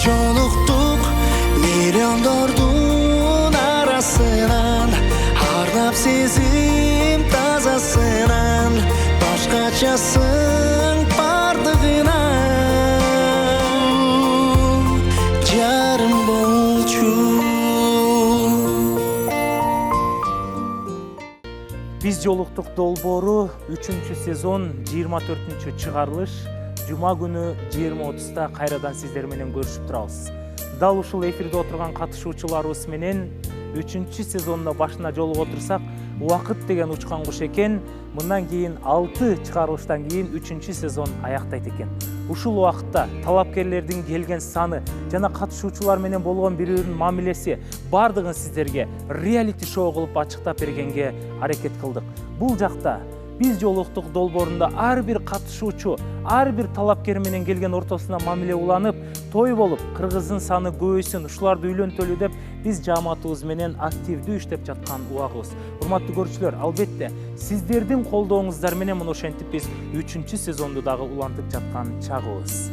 жолуктук миллиондордун арасынан, ардап сезим тазасынан, башкачасың бардыгынан жарым болчу. Биз жолуктук долбоору 3-сезон 24-чыгарылыш жума күнү 20:30 кайрадан сиздер менен көрүшүп турабыз. Дал ушул эфирде отурган катышуучуларыбыз менен 3-сезонуна башына жолугуп отурсак, убакыт деген учкан куш экен. Мындан кийин 6 чыгарылыштан кийин 3-сезон аяктайт экен. Ушул убакытта талапкерлердин келген саны жана катышуучулар менен болгон бири-биринин мамилеси бардыгын сиздерге реалити шоу кылып ачыктап бергенге аракет кылдык. Бул жакта биз жолуктук долбоорунда ар бир катышуучу, ар бир талапкер менен келген ортосуна мамиле уланып, той болуп, кыргыздын саны көбөйсүн, ушуларды үйлөнтөлү деп биз жааматыбыз менен активдүү иштеп жаткан убагыбыз. Урматтуу көрүүчүлөр, албетте сиздердин колдооңуздар менен мына ошентип биз 3-сезонду дагы улантып жаткан чагыбыз.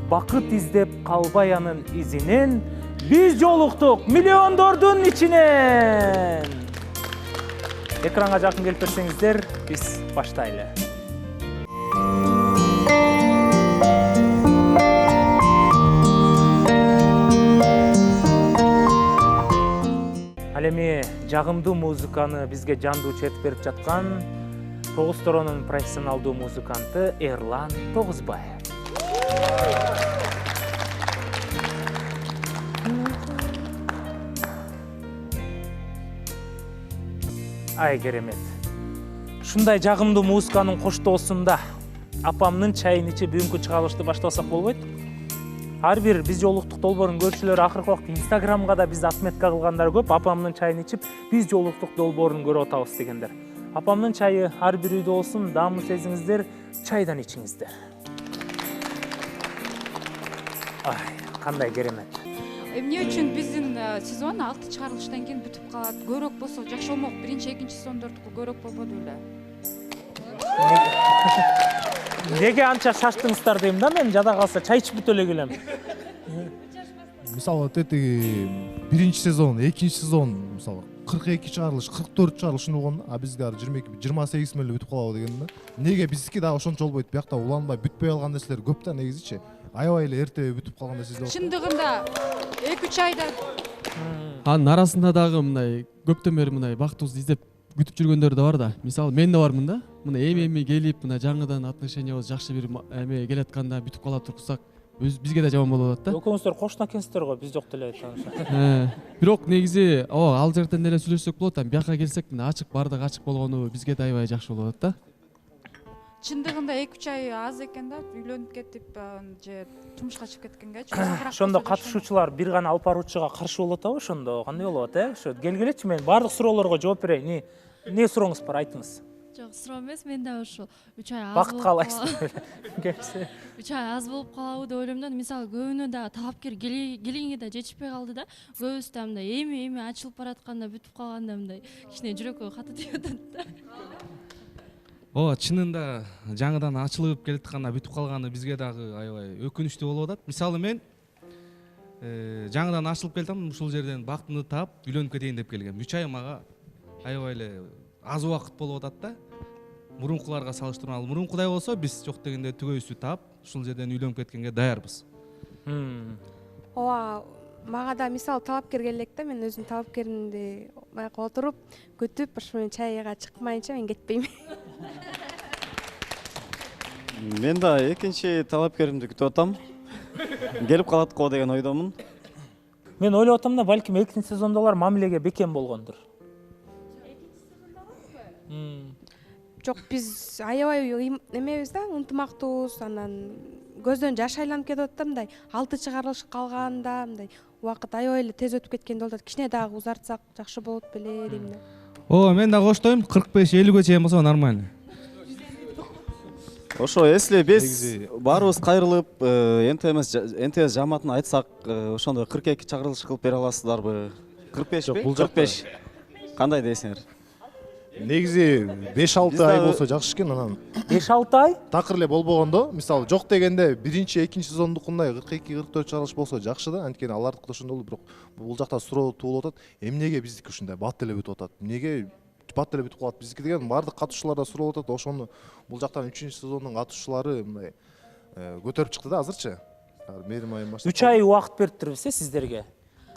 Бакыт издеп калбай анын изинен, биз жолуктук миллиондордун ичинен. Экранга жакын келип берсеңиздер, биз баштайлы. Ал эми жагымдуу музыканы бизге жандуу чертип берип жаткан Тогуз Торонун профессионалдуу музыканты Эрлан Тогузбаев. Ай керемет. Ушундай жагымдуу музыканын коштоосунда апамдын чайын ичип бүгүнкү чыгарылышты баштасак болбойт? Ар бир биз жолуктук долбоорунун көрүүчүлөрү акыркы убакта Инстаграмга да биз отметка кылгандар көп. Апамдын чайын ичип биз жолуктук долбоорун көрүп атабыз дегендер. Апамдын чайы ар бир үйдө болсун, даамын сезиңиздер, чайдан ичиңиздер. Ай, кандай керемет. Эмне үчүн биздин сезон 6 чыгарылыштан кийин бүтүп калат? Көбүрөөк болсо жакшы болмок. Биринчи, экинчи сезондордуку көбүрөөк болбоду беле? Неге анча шаштыңыздар дейм да, мен жада калса чай ичип бүтө эле келем. Мисалы, тетиги биринчи сезон, экинчи сезон, мисалы 42 чыгарылыш, 44 чыгарылыш болгон, а бизге 22-28 меле бүтүп калабы деген да. Неге биздики дагы ошончо болбойт? Биякта уланбай бүтпөй калган нерселер көп да негизичи. Аябай эле эрте бүтүп калганда сизде. Чындыгында 2-3 айда. Анын арасында дагы мындай көптөн бери мындай бактыбызды издеп күтүп жүргөндөр да бар да. Мисалы, мен да бармын да. Мына эми келип, мына жаңыдан отношениябыз жакшы бир эме келатканда бүтүп кала турсак, бизге да жаман болуп атат да. Экөөңүздөр кошуна экенсиздер го, биз жок деле айтканша. Бирок негизи, ал жактан эле сүйлөшсөк болот, бияка келсек, мына ачык бардык ачык болгону бизге да аябай жакшы болуп атат да. Чындыгында 2-3 ай аз экен да, үйлөнүп кетип же турмушка чыгып кеткенгечи. Ошондо катышуучулар бир гана алып баруучуга каршы болуп атабы ошондо? Кандай болуп атат, Ошо келгилечи, мен бардык суроолорго жооп берейин. Эмне сурооңуз бар, айтыңыз. Жок, суроо эмес, мен да ошо 3 ай аз. Бакыт каалайсыз. Келсе. 3 ай аз болуп калабы деп ойлойм да. Мисалы, көбүнө да талапкер келгенге да жетишпей калды да. Көбүсү да мындай эми ачылып баратканда бүтүп калганда мындай кичине жүрөккө каты тийип атат да. Чынында жаңыдан ачылып келатканда бүтүп калганы бизге дагы аябай өкүнүчтүү болуп атат. Мисалы, мен жаңыдан ачылып келдим, ушул жерден бактымды таап, үйлөнүп кетейин деп келгем. 3 ай мага аябай эле аз убакыт болуп атат да. Мурункуларга салыштырмалуу. Мурункудай болсо биз жок дегенде түгөйүбүздү таап, ушул жерден үйлөнүп кеткенге даярбыз. Ооба, мага да мисалы талапкер келек да, мен өзүм талапкеримди баягы отуруп, күтүп, ошо менен чайга чыкмайынча мен кетпейм. Мен да экинчи талапкеримди күтүп атам. Келип калат го деген ойдомун. Мен ойлоп атам да, балким экинчи сезондо алар мамилеге бекем болгондур. Жок, биз аябай эмебиз да, ынтымактуубуз, анан көздөн жаш айланып кетип атат да, мындай 6 чыгарылыш калганда, мындай убакыт аябай эле тез өтүп кеткендей болуп атат. Кичине дагы узартсак жакшы болот беле дейм да. Мен да коштойм, 45-50ге чейин болсо нормально. Ошо эсли биз баарыбыз кайрылып, НТС жааматына айтсак, ошондой 42 чыгарылыш кылып бере аласыздарбы? 45 бе? 45. Кандай дейсиңер? негизи 5-6 ай болсо жакшы экен, анан 5-6 ай? такыр эле болбогондо, мисалы жок дегенде биринчи, экинчи сезондукундай 42-44 чыгарылыш болсо жакшы да, анткени алардыкы ошондой бирок бул жакта суроо туулуп атат. Эмнеге биздики ушундай бат эле бүтүп атат? Эмнеге бат эле бүтүп калат биздики деген баардык катышуулар да сурап атат. Ошону бул жактан 3-сезондун катышуулары мындай көтөрүп чыкты да азырчы. Мээрим айын баштап 3 ай убакыт бериптирбиз сиздерге.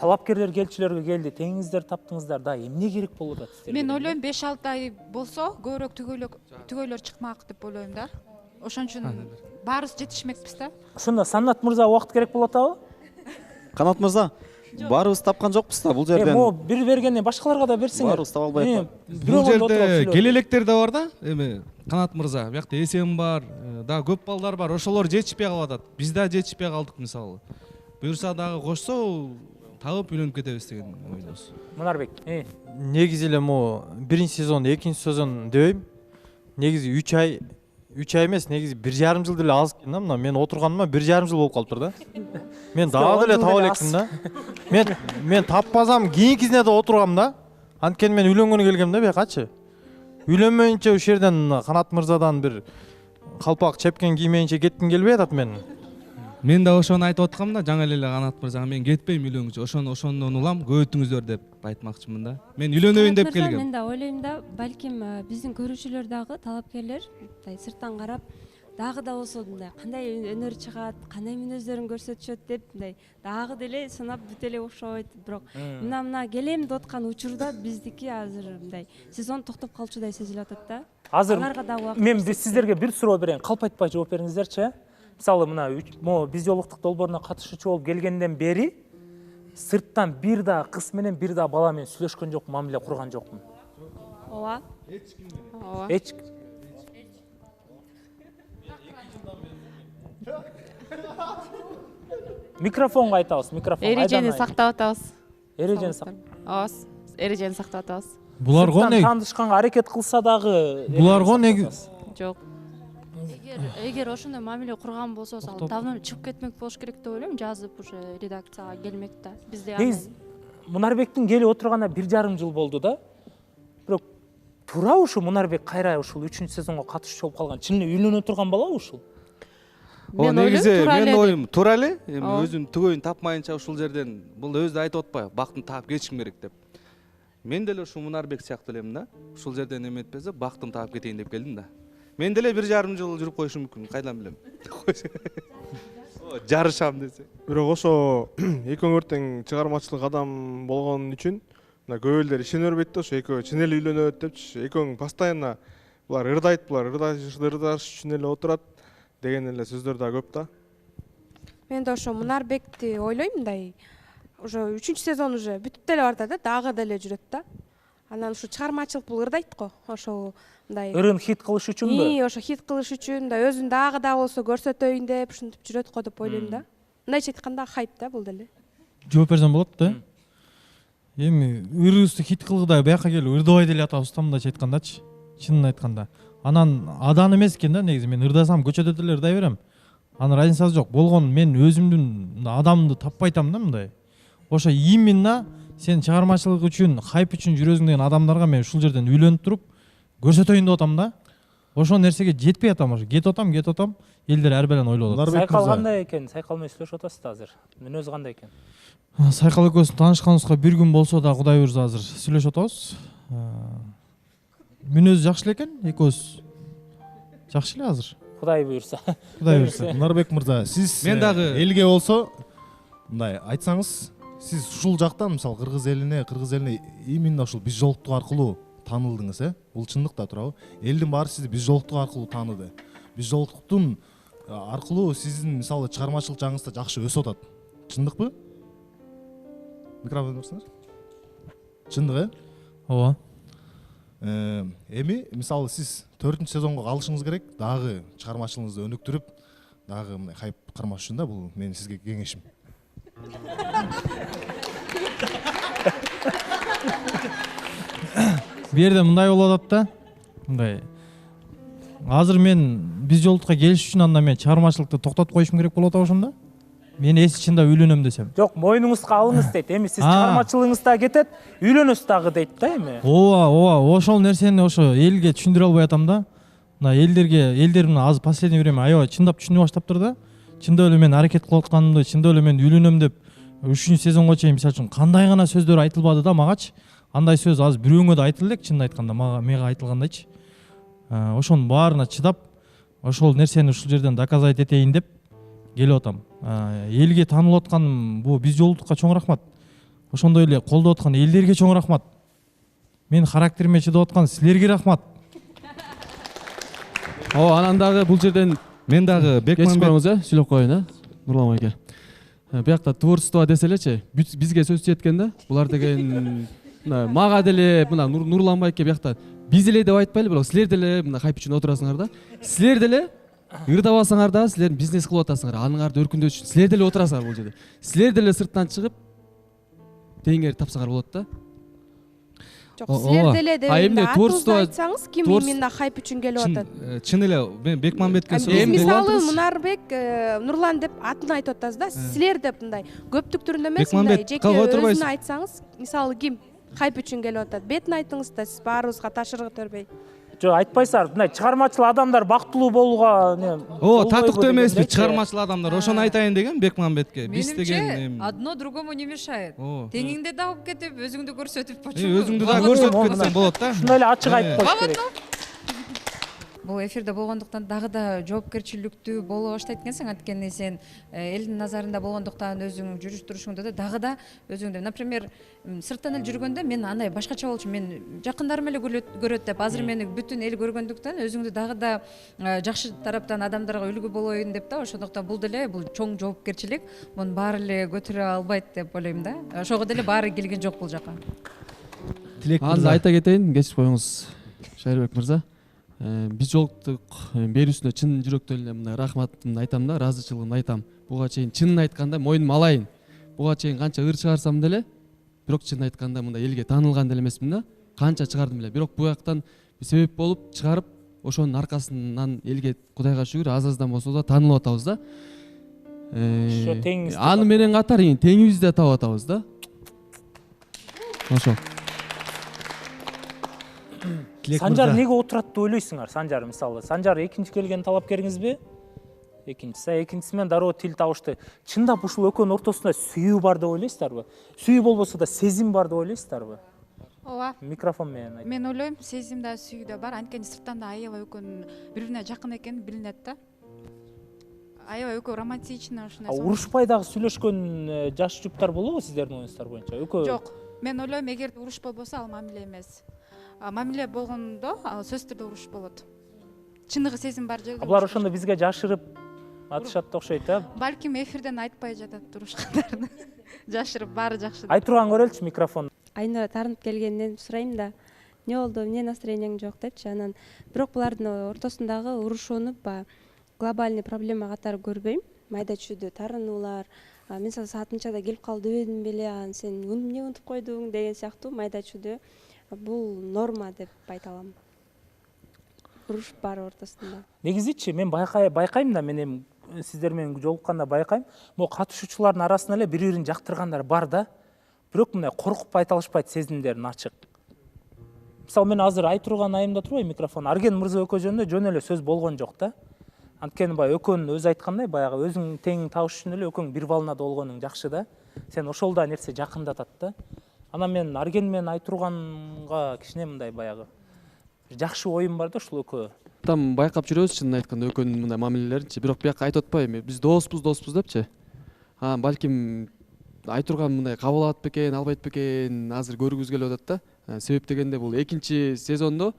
Талапкерлер келчилерге келди, теңиңиздер таптыңыздар да, эмне керек болуп атат сиздерге? Мен ойлойм 5-6 ай болсо көбүрөөк түгөйлөр чыкмак деп ойлойм да. Ошон үчүн баарыбыз жетишмекпиз да. Ошондо Санат мырза убакыт керек болуп атабы? Канат мырза, баарыбыз тапкан жокпуз да бул жерден. Могу бир бергенде башкаларга да берсиңер. Баарыбыз таба албай атат. Бул жерде келелектер да бар да, эми Канат мырза, биякта эсем бар, да көп балдар бар, ошолор жетишпей калып атат. Биз да жетишпей калдык мисалы. Буюрса дагы кошсо табып үйлөнүп кетебиз деген ойдобуз. Мунарбек, негизи эле могу биринчи сезон, экинчи сезон дебейм. Негизи 3 ай эмес, негизи 1,5 жыл деле аз экен да. Мына мен отурганыма 1,5 жыл болуп калыптыр да. Мен дагы деле таба электим да. Мен таппасам кийинкисине да отургам да. Анткени мен үйлөнгөнү келгем да бuyakачы. Үйлөнмөйүнчө ушул жерден Канат мырзадан бир калпак чепкен киймейинче кетким келбей атат менин. Мен да ошону айтып аткам да, жаңы эле Канат мырзага мен кетпейм үйлөнгүчө, ошондон улам көбөйтүңүздөр деп айтмакчымын да. Мен үйлөнөйүн деп келгем. Мен да ойлойм да, балким биздин көрүүчүлөр дагы талапкерлер мындай сырттан карап дагы да болсо мындай кандай өнөр чыгат, кандай мүнөздөрүн көрсөтүшөт деп мындай дагы деле сынап бүтө эле окшойт. Бирок мына келем деп аткан учурда биздики азыр мындай сезон токтоп калчудай сезилип атат да. Азыр мен сиздерге бир суроо берейин, калпайтпай жооп бериңиздерчи. Мисалы мына биз жолуктук долбооруна катышуучу болуп келгенден бери сырттан бир да кыз менен бир да бала менен сүйлөшкөн жокмун, мамиле курган жокмун. Ооба. Эч микрофонго айтабыз, микрофонго. Эрежени сактап атабыз. Эрежени сактап. Ооба, эрежени сактап атабыз. Буларго не таанышканга аракет кылса дагы буларго не Жок. Эгер ошондой мамиле курган болсо, ал давно чыгып кетмек болуш керек деп ойлойм, жазып уже редакцияга келмек да. Бизде Мунарбектин келип отурганына 1,5 жыл болду да. Бирок туура ушу Мунарбек кайра ушул 3-сезонго катышчу болуп калган. Чын эле үйлөнө турган балабы ушул? Негизи мен оюм туура эле, эми өзүнүн түгөйүн тапмайынча ушул жерден бул өзү да айтып атпайбы, бактын таап кетишим керек деп. Мен деле ушул Мунарбек сыяктуу элем да. Ушул жерден эметпесе бактын таап кетейин деп келдим да. Мен деле 1,5 жыл жүрүп коюшум мүмкүн, кайдан билем. Жарышам десе. Бирок ошо экөөңөр тең чыгармачылык адам болгон үчүн мына көп элдер ишене бербейт да, ошо экөө чын эле үйлөнөт депчи. Экөөң постоянно булар ырдайт, ырдаш үчүн эле отурат деген эле сөздөр да көп да. Мен да ошо Мунарбекти ойлойм мындай. Уже 3-сезон уже бүтүп деле барды да, дагы деле жүрөт да. Анан ушу чыгармачылык бул ырдайт го. Ошо мындай ырын хит кылыш үчүнбү? Ошо хит кылыш үчүн да өзүн дагы да болсо көрсөтөйүн деп ушинтип жүрөт го деп ойлойм да. Мындайча айтканда хайп да бул деле. жооп берсем болот да. Эми ырыбызды хит кылгыда бияка келип ырдабай деле атабыз да, мындайча айткандачы. Чынын айтканда. Анан адан эмес экен да, негизи мен ырдасам көчөдө деле ырдай берем. Анын разницасы жок. Болгон мен өзүмдүн адамды таппай атам да мындай. Ошо именно сен чыгармачылык үчүн, хайп үчүн жүрөсүң деген адамдарга мен ушул жерден үйлөнүп туруп көрсөтөйүн деп атам да. Ошол нерсеге жетпей атам, ошо кетип атам, элдер ар бирин ойлоп атат. Сайкал кандай экен? Сайкал менен сүйлөшүп атасыз да азыр. Мүнөзү кандай экен? Сайкал экөөбүз таанышканыбызга бир күн болсо да Кудай буйрса азыр сүйлөшүп атабыз. Мүнөзү жакшы эле экен, экөөбүз жакшы эле азыр. Кудай буйрса. Кудай буйрса. Мунарбек мырза, сиз элге болсо мындай айтсаңыз, сиз ушул жактан мисалы кыргыз элине именно ушул биз жолуктук аркылуу таанылдыңыз, бул чындык да туурабы? Элдин баары сизди биз жолуктук аркылуу тааныды. Биз жолуктуктун аркылуу сиздин мисалы чыгармачылык жагыңызда жакшы өсүп атат. Чындыкпы? Микрофон берсеңиз. Чындык, Ооба. Эми мисалы сиз 4-сезонго калышыңыз керек, дагы чыгармачылыгыңызды өнүктүрүп, дагы мындай хайп кармаш үчүн да, бул менин сизге кеңешим. Бу жерде мындай болуп атат да. Мындай. Азыр мен биз жолуктукка келиш үчүн анда мен чыгармачылыкты токтотуп коюшум керек болуп атабы ошондо? мен эси чындап үйлөнөм десем. Жок, мойнуңузга алыңыз дейт. Эми сиз чыгармачылыгыңыз да кетет, үйлөнөсүз дагы дейт да эми. Ооба, ошол нерсени ошо элге түшүндүрө албай атам да. Мына элдер мына аз последний время аябай чындап түшүнө баштаптыр да. Чындап эле мен аракет кылып атканымды, чындап эле мен үйлөнөм деп 3-сезонго чейин мисалы үчүн кандай гана сөздөр айтылбады да магачы. Андай сөз азыр бирөөңө да айтылды элек, чынын айтканда, мага айтылгандайчы. Ошонун баарына чыдап, ошол нерсени ушул жерден доказать этейин деп келип атам. Элге таанылып атканым бул биз жолдукка чоң рахмат. Ошондой эле колдоп аткан элдерге чоң рахмат. Мен характериме чыдап аткан силерге рахмат. Анан дагы бул жерден мен дагы Бекмамбет сүйлөп коеюн, Нурлан айке. Биякта творчество десе элечи, бизге сөз жеткен да. Булар деген мага деле мына Нурлан байке биякта биз эле деп айтпайлы, бирок силер деле мына хайп үчүн отурасыңар да. Силер деле ырдабасаңар да, силер бизнес кылып атасыңар, аныңарды өркүндөтүш үчүн силер деле отурасыңар бул жерде. Силер деле сырттан чыгып теңер тапсаңар болот да. Жок, силер деле деп атыңызды айтсаңыз, ким именно хайп үчүн келип атат? Чын эле мен Бекмамбетке мисалы Мунарбек, Нурлан деп атын айтып атасыз да, силер деп мындай көптүк түрүндө эмес, мындай жеке өзүн айтсаңыз, мисалы ким хайп үчүн келип атат? Бетин айтыңыз да, сиз баарыбызга ташырга төрбөй. Жок, айтпайсыздар, мындай чыгармачыл адамдар бактылуу болууга татыктуу эмеспи чыгармачыл адамдар, ошону айтайын деген Бекмамбетке. Биз деген одно другому не мешает. Теңиңде да алып кетип, өзүңдү көрсөтүп, почему? Өзүңдү да көрсөтүп кетсең болот да. Ушуну эле ачык айтып коюш керек. Бул эфирде болгондуктан дагы да жоопкерчиликтүү боло баштайт экенсиң, анткени сен элдин назарында болгондуктан өзүң жүрүш турушуңда да дагы да өзүңдү, например, сырттан эле жүргөндө мен андай башкача болчу, мен жакындарым эле көрөт деп, азыр мени бүтүн эл көргөндүктөн өзүңдү дагы да жакшы тараптан адамдарга үлгү болоюн деп да, ошондуктан бул деле бул чоң жоопкерчилик, муну баары эле көтөрө албайт деп ойлойм да. Ошого деле баары келген жок бул жака. Аны айта кетейин, кечип коюңуз, Шайырбек мырза. Биз жолуктук, бери үстүнө чын жүрөктөн эле мындай рахматымды айтам да, ыраазычылыгымды айтам. Буга чейин чынын айтканда мойнума алайын. Буга чейин канча ыр чыгарсам деле, бирок чынын айтканда мындай элге таанылган деле эмесмин да. Канча чыгардым эле, бирок буяктан себеп болуп чыгарып, ошонун аркасынан элге Кудайга шүгүр аз-аздан болсо да таанылып атабыз да. Аны менен катар теңибизди да таап атабыз да. Ошо. Санжар неге отурат деп ойлойсуңар? Санжар мисалы, Санжар экинчи келген талапкериңизби? Экинчиси менен дароо тил табышты. Чындап ушул экөөнүн ортосунда сүйүү бар деп ойлойсуздарбы? Сүйүү болбосо да сезим бар деп ойлойсуздарбы? Ооба. Микрофон менен айт. Мен ойлойм, сезим да, сүйүү да бар. Анткени сырттан да аябай экөөнүн бири-бирине жакын экени билинет да. Аябай экөө романтичный ушундай. Урушпай дагы сүйлөшкөн жаш жуптар болобу сиздердин оюңуздар боюнча? Жок. Мен ойлойм, эгер уруш болбосо ал мамиле эмес. Мамиле болгондо сөзсүз түрдө уруш болот. Чыныгы сезим бар жерде. Булар ошондо бизге жашырып атышат да окшойт, а? Балким эфирден айтпай жатат турушкандарын. Жашырып, баары жакшы. Айтурган көрөлчү микрофон. Айнура таарынып келгенден сурайм да, эмне болду, эмне настроениең жок депчи. Анан бирок булардын ортосундагы урушууну глобальный проблема катары көрбөйм. Майда чүйдө таарынуулар, мисалы саатынча да келип калды дебедим беле, анан сен эмне унутуп койдуң деген сыяктуу майда чүйдө бул норма деп айта алам. Уруш бар ортосунда. Негизичи мен байкайм да, мен эми сиздер менен жолукканда байкайм. Могу катышуучулардын арасында эле бири-бирин жактыргандар бар да. Бирок мындай коркуп айта алышпайт, сезимдерин ачык. Мисалы мен азыр айтурган айымда турбайбы микрофон. Арген мырза экөө жөнүндө жөн эле сөз болгон жок да. Анткени баягы экөөнүн өзү айткандай, баягы өзүң тең табыш үчүн эле экөөң бир волнада болгонуң жакшы да. Сен ошол да нерсе жакындатат да. Анан мен Арген менен айтурганга кичине мындай баягы жакшы оюм бар да ушул экөө. Там байкап жүрөбүз чынын айтканда экөөнүн мындай мамилелеринчи, бирок бияка айтып атпайбы, биз доспуз депчи. Балким айтурган мындай кабыл алат бекен, албайт бекен, азыр көргүбүз келип атат да. Себеп дегенде бул экинчи сезондо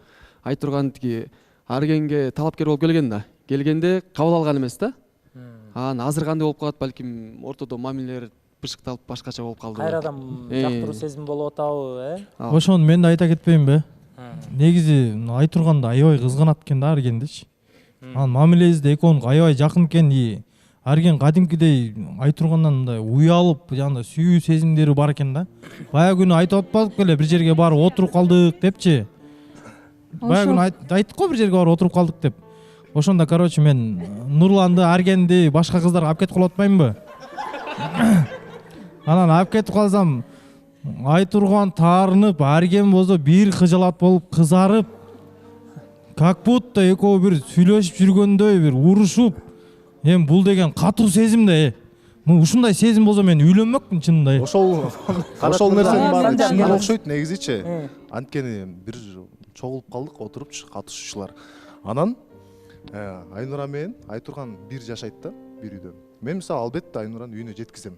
айтурган тиги Аргенге талапкер болуп келген да. Келгенде кабыл алган эмес да. Анан азыр кандай болуп калат, балким ортодо мамилелер бышыкталып башкача болуп калды. Кайрадан жактыруу сезим болуп атабы, Ошону мен да айта кетпеймби? Негизи айтурганда аябай кызганат экен да Аргендичи. Анан мамилебизде экөөнүн аябай жакын экен, Арген кадимкидей айтургандан мындай уялып, жана сүйүү сезимдери бар экен да. Баягы күнү айтып атпадык беле, бир жерге барып отуруп калдык депчи. Баягы күнү айттык го, бир жерге барып отуруп калдык деп. Ошондо, короче, мен Нурланды, Аргенди башка кыздарга алып кетип калып атпаймынбы? анан алып кетип калсам Айтурган таарынып, Арген болсо бир кыжалат болуп кызарып, как будто экөө бир сүйлөшүп жүргөндөй бир урушуп, эми бул деген катуу сезим да. Ушундай сезим болсо мен үйлөнмөкмүн чынында. Ошол нерсенин баары чынга окшойт негизичи. Анткени бир чогулуп калдык, отурупчу катышуучулар. Анан Айнура менен Айтурган бир жашайт да, бир үйдө. Мен мисалы албетте Айнураны үйүнө жеткизем.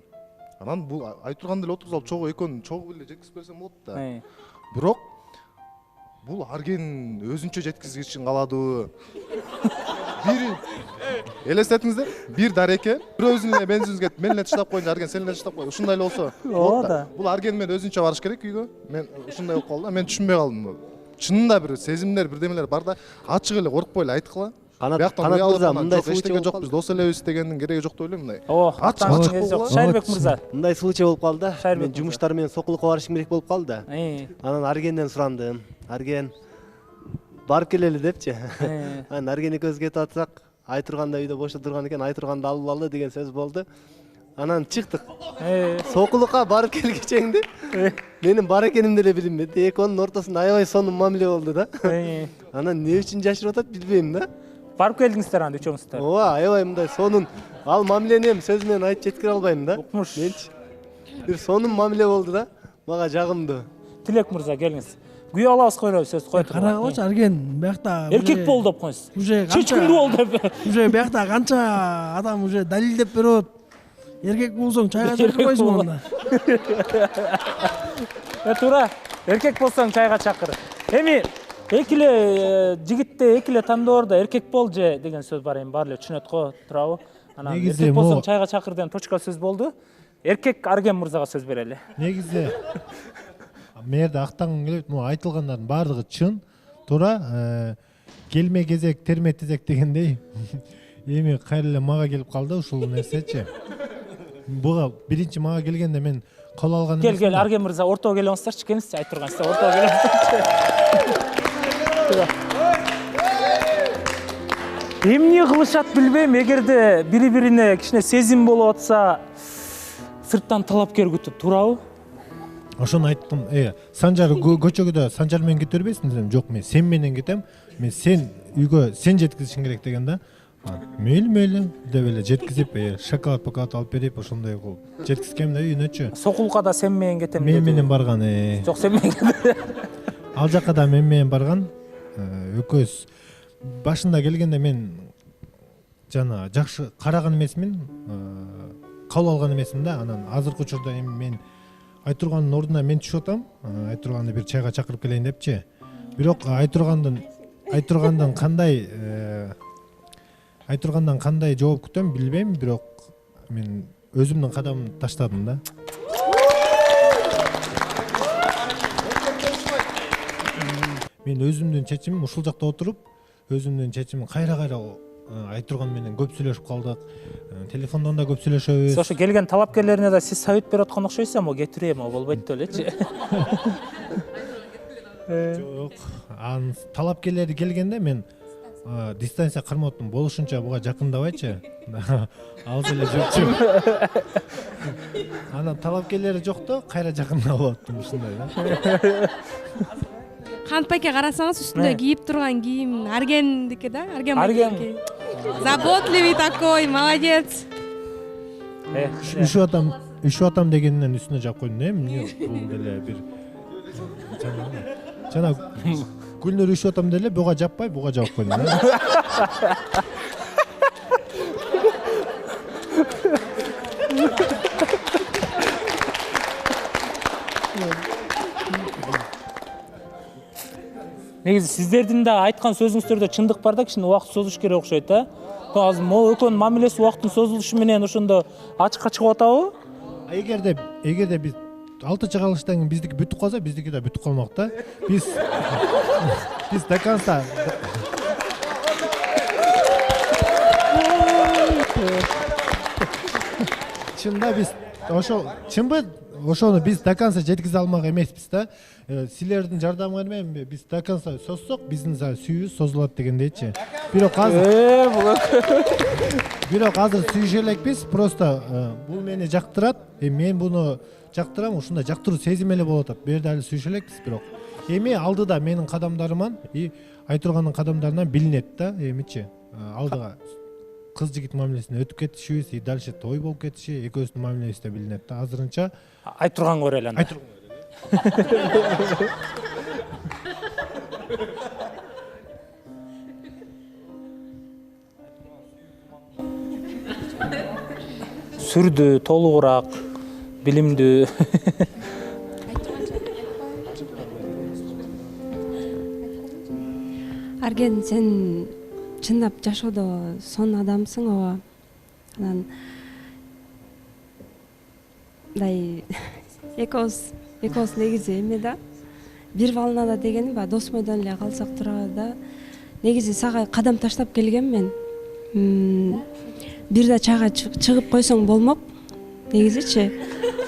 Анан бул Айтурганды эле отургузуп алып чогуу экөөнү чогуу эле жеткизип берсем болот да. Бирок бул Арген өзүнчө жеткизгичин каладыбы? Бир элестетиңиздер, бир дареке, бир өзүнүн эле бензин кетип, мен эле таштап коеюн, Арген сен эле таштап кой. Ушундай эле болсо болот да. Бул Арген менен өзүнчө барыш керек үйгө. Мен ушундай болуп калды да, мен түшүнбөй калдым. Чынында бир сезимдер, бирдемелер бар да, ачык эле коркпой эле айткыла. Канат мырза, мындай случай жок, биз дос элебиз дегендин кереги жок деп ойлойм мындай. Шайырбек мырза, мындай случай болуп калды да. Мен жумуштар менен Сокулукка барышым керек болуп калды да. Анан Аргенден сурандым. Арген барып келели депчи. Анан Арген экөөбүз кетип атсак, Айтурган да үйдө бош отурган экен, Айтурганды алып алалы деген сөз болду. Анан чыктык. Сокулукка барып келгичеңди. Менин бар экенимди эле билинбеди. Экөөнүн ортосунда аябай сонун мамиле болду да. Анан эмне үчүн жашырып атат билбейм да. Барып келдиңиздер анда үчөөңүздөр. Ооба, аябай мындай сонун ал мамилени эми сөз менен айтып жеткире албайм да. Менчи бир сонун мамиле болду да. Мага жагымдуу. Тилек мырза келиңиз. Күйө алабыз койройбуз сөз кой туруп. Карагылачы Арген, биякта эркек болду деп коюңуз. Уже чечкиндүү болду деп. Уже биякта канча адам уже далилдеп берип атат. Эркек болсоң чайга чакырбайсың анда. Туура, эркек болсоң чайга чакыр. Эми эки эле жигитте эки эле тандоордо эркек бол же деген сөз бар, эми баары эле түшүнөт го, туурабы? Анан эркек болсоң чайга чакыр деген точка сөз болду. Эркек Арген мырзага сөз берели. Негизи мээрде актангым келет, могу айтылгандардын баардыгы чын, туура. Келме кезек, терме тезек дегендей. Эми кайра эле мага келип калды ушул нерсечи. Буга биринчи мага келгенде мен кол алган эмесмин. Кел, Арген мырза, ортого келе алыңыздарчы, келиңизчи, айтып тургансыздар, ортого келе алыңыздарчы. Эмне кылышат билбейм, эгерде бири-бирине кичине сезим болуп атса, сырттан талапкер күтүп, туурабы? Ошону айттым. Санжар көчөгүдө Санжар менен кете бербейсиң десем, жок, мен сен менен кетем. Мен сен үйгө сен жеткизишиң керек деген да. Мейли деп эле жеткизип, шоколад пакет алып берип, ошондой кылып жеткизгем да үйүнөчү. Сокулукка да сен менен кетем деди. Мен менен барган. Жок, сен менен кетем. Ал жакка да мен менен барган. Экөөбүз башында келгенде мен жана жакшы караган эмесмин, кабыл алган эмесмин да. Анан азыркы учурда эми мен Айтургандын ордуна мен түшүп атам. Айтурганды бир чайга чакырып келейин депчи. Бирок Айтургандан кандай жооп күтөм билбейм, бирок мен өзүмдүн кадамымды таштадым да. Мен өзүмдүн чечимим ушул жакта отуруп, өзүмдүн чечимим кайра Айтурган менен көп сүйлөшүп калдык. Телефондон да көп сүйлөшөбүз. Ошо келген талапкерлерине да сиз совет берип аткан окшойсуз, мо кетирем, болбойт деп элечи. Жок, анын талапкерлери келгенде мен дистанция кармап аттым, болушунча буга жакындабайчы. Алыс эле жүрчү. Анан талапкерлери жокто, кайра жакындап аттым ушундай да. Кантпайке карасаңыз үстүндө кийип турган кийим Аргендики да, Арген. Заботливый такой, молодец. Үшүп атам дегенинен үстүнө жаап койдум да, эмне бул деле бир жана Гүлнөр үшүп атам деле буга жаппай, буга жаап койдум да. Негизи сиздердин да айткан сөзүңүздөрдө чындык бар да, кичине убакыт созуш керек окшойт да. Азыр могу экөөнүн мамилеси убакыттын созулушу менен ошондо ачыкка чыгып атабы? Эгерде биз 6 чыгарылыштан кийин биздики бүтүп калса, биздики да бүтүп калмак да. Биз до конца чында биз ошо чынбы ошону биз до конца жеткизе алмак эмеспиз да. Силердин жардамыңар менен биз до конца соссок, биздин сүйүүбүз созулат дегендейчи. Бирок азыр сүйүшө элекпиз, просто бул мени жактырат, мен буну жактырам, ушундай жактыруу сезим эле болуп атат. Бул жерде али сүйүшө элекпиз, бирок эми алдыда менин кадамдарыман Айтургандын кадамдарынан билинет да, эмичи. Алдыга кыз жигит мамилесине өтүп кетишибиз, и дальше той болуп кетиши экөөбүздүн мамилебизде билинет да. Азырынча Айтурганга көрөлү анда. Сүрдүү, толугураак, билимдүү. Арген, сен чындап жашоодо сонун адамсың ооба. Анан мындай экөөбүз негизи эме да, бир волнада дегени баягы досмойдон эле калсак турганда негизи сага кадам таштап келгенмин. Бир да чайга чыгып койсоң болмок негизичи.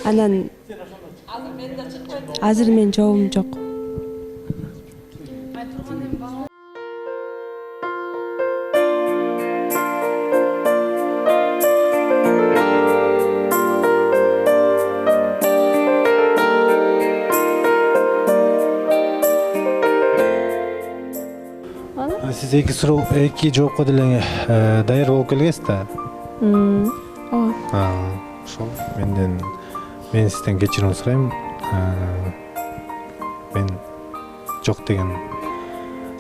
Анан азыр мен жообум жок. Сиз эки жоопко деле даяр болуп келгенсиз да. Ооба. Ошол мен сизден кечирим сурайм. Мен жок деген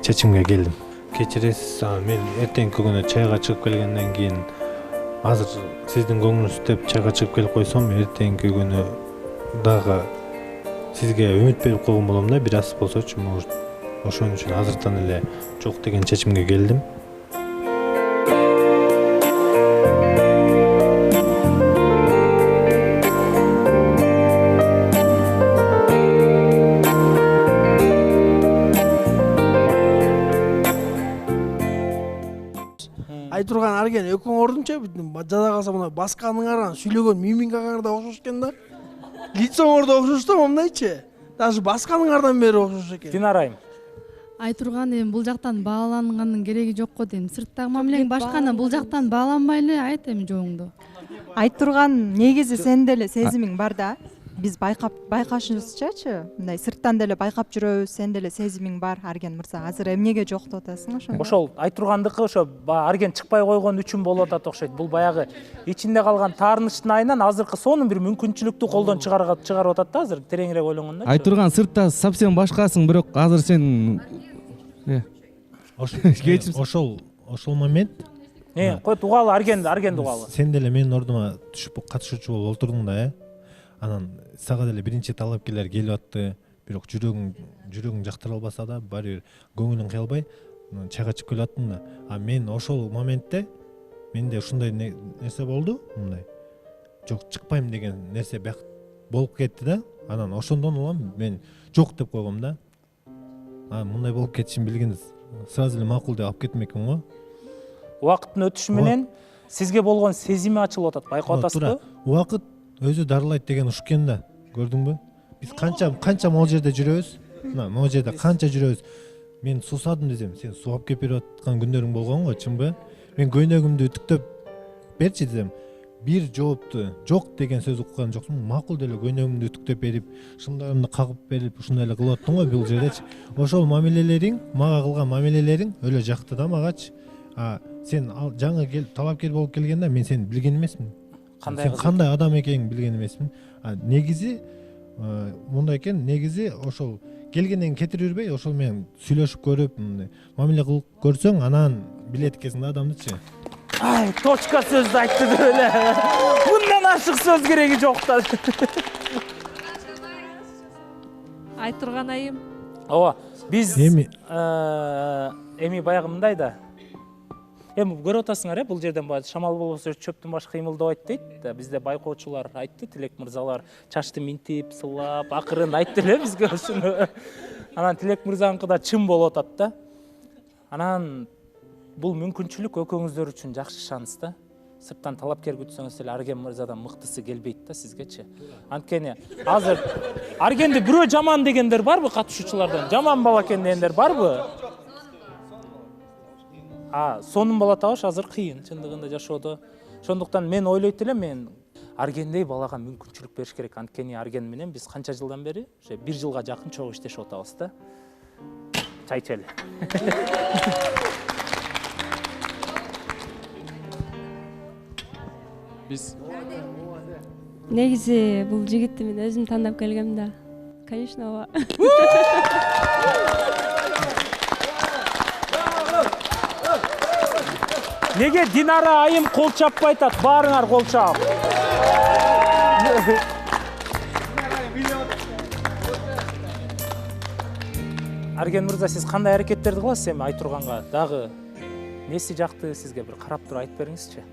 чечимге келдим. Кечиресиз, мен эртеңки күнү чайга чыгып келгенден кийин азыр сиздин көңүлүңүз деп чайга чыгып келип койсом, эртеңки күнү дагы сизге үмүт берип койгон болом да, бир аз болсочу. Ошон үчүн азыртан эле жок деген чечимге келдим. Айтурган Арген экөөң ордунча жада калса мына басканыңар, сүйлөгөн мимикаңар да окшош экен да. Лицоңор да окшош да, мондайчы. Даже басканыңардан бери окшош экен. Динарайым. Айтурган эми бул жактан бааланганын кереги жок го дейм. Сырттагы мамилең башканы, бул жактан бааланбай эле айт эми жоңуңду. Айтурган негизи сен деле сезимиң бар да. Биз байкашыбызчачы, мындай сырттан деле байкап жүрөбүз, сен деле сезимиң бар, Арген мырза. Азыр эмнеге жоктоп атасың ошо? Ошол Айтургандыкы ошо Арген чыкпай койгон үчүн болуп атат окшойт. Бул баягы ичинде калган таарынычтын айынан азыркы сонун бир мүмкүнчүлүктү колдон чыгарып атат да, азыр тереңирээк ойлонгондо. Айтурган сыртта совсем башкасың, бирок азыр сен ошол момент койт угалы Аргенди угалы. Сен деле менин ордума түшүп катышуучу болуп отурдуң да, Анан сага деле биринчи талапкерлер келип атты, бирок жүрөгүң жактыра албаса да, баары бир көңүлүң кыялбай чайга чыгып келип аттың да. Мен ошол моментте менде ушундай нерсе болду, мындай. Жок, чыкпайм деген нерсе болуп кетти да. Анан ошондон улам мен жок деп койгом да. Мындай болуп кетишин билгениз сразу эле макул деп алып кетмекмин го. Убакыттын өтүшү менен сизге болгон сезими ачылып атат, байкап атасызбы? Убакыт өзү дарылайт деген ушкен да, көрдүңбү? Биз канча могул жерде жүрөбүз? Мына могул жерде канча жүрөбүз? Мен суусадым десем, сен сууап кеп берип аткан күндөрүң болгон го, чынбы? Мен көйнөгүмдү үтүктөп берчи десем, бир жоопту жок деген сөз уккан жоксуң, макул деле көйнөгүмдү үтүктөп берип, шымдарымды кагып берип, ушундай эле кылып аттың го бул жердечи. Ошол мамилелериң, мага кылган мамилелериң өлө жакты да магачы. Сен жаңы талапкер болуп келгенде мен сени билген эмесмин. Сен кандай адам экенин билген эмесмин. Негизи мындай экен, негизи ошол келгенден кетирип жүрбөй, ошол менен сүйлөшүп көрүп, мамиле кылып көрсөң, анан билет экенсиң да адамдычы. Точка сөздү айтты деп эле. Мындан ашык сөз кереги жок да. Айтурган айым. Ооба, биз эми баягы мындай да. Эми көрүп атасыңар, бул жерден баягы шамал болбосо чөптүн башы кыймылдабайт дейт. Бизде байкоочулар айтты, Тилек мырзалар чачты минтип, сылап, акырын айтты эле бизге ушуну. Анан Тилек мырзаныкы да чын болуп атат да. Анан бул мүмкүнчүлүк экөөңүздөр үчүн жакшы шанс да. сырттан талапкер күтсөңүз деле Арген мырзадан мыктысы келбейт да сизгечи. Анткени азыр Аргенди бирөө жаман дегендер барбы катышуучулардан? Жаман бала экен дегендер барбы? Сонун бала табыш азыр кыйын чындыгында жашоодо. Ошондуктан мен ойлойт элем, мен Аргендей балага мүмкүнчүлүк бериш керек. Анткени Арген менен биз канча жылдан бери, 1 жылга жакын чогуу иштешип атабыз да. Чай ичели. Биз негизи бул жигитти мен өзүм тандап келгем да. Конечно, ооба. Неге Динара айым кол чаппай атат? Баарыңар кол чап. Арген мырза, сиз кандай аракеттерди кыласыз эми Айтурганга? Дагы неси жакты сизге бир карап туруп айтып бериңизчи.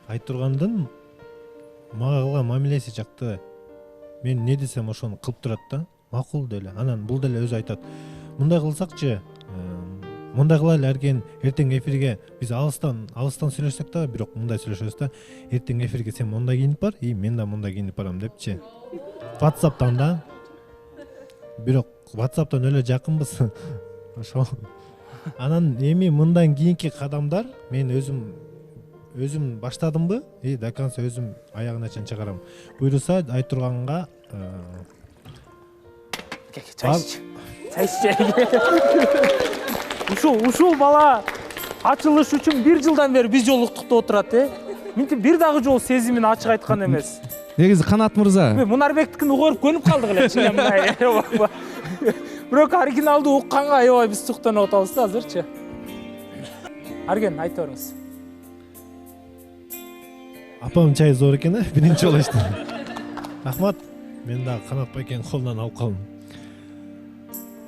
Айтургандын мага кылган мамилеси жакты. Мен не десем ошону кылып турат да. Макул деле. Анан бул деле өзү айтат. Мындай кылсакчы, мындай кылайлы Арген, эртең эфирге биз алыстан сүйлөшсөк да, бирок мындай сүйлөшөбүз да. Эртең эфирге сен мындай кийинип бар, мен да мындай кийинип барам депчи. WhatsApp'тан да. Бирок WhatsApp'тан эле жакынбыз. Ошо. Анан эми мындан кийинки кадамдар мен өзүм баштадымбы? До конца өзүм аягына чейин чыгарам. Буйруса Айтурганга Ушул бала ачылыш үчүн 1 жылдан бери биз жолуктукта отурат, Минтип бир дагы жол сезимин ачык айткан эмес. Негизи Канат мырза. Мунарбектикин угуп көнүп калдык эле чын мындай. Бирок оригиналды укканга аябай биз суктанып атабыз да азырчы. Арген, айта бериңиз. Апам чай зор экен, биринчи жолу иштеп. Рахмат. Мен дагы Канат байкенин колунан алып калдым.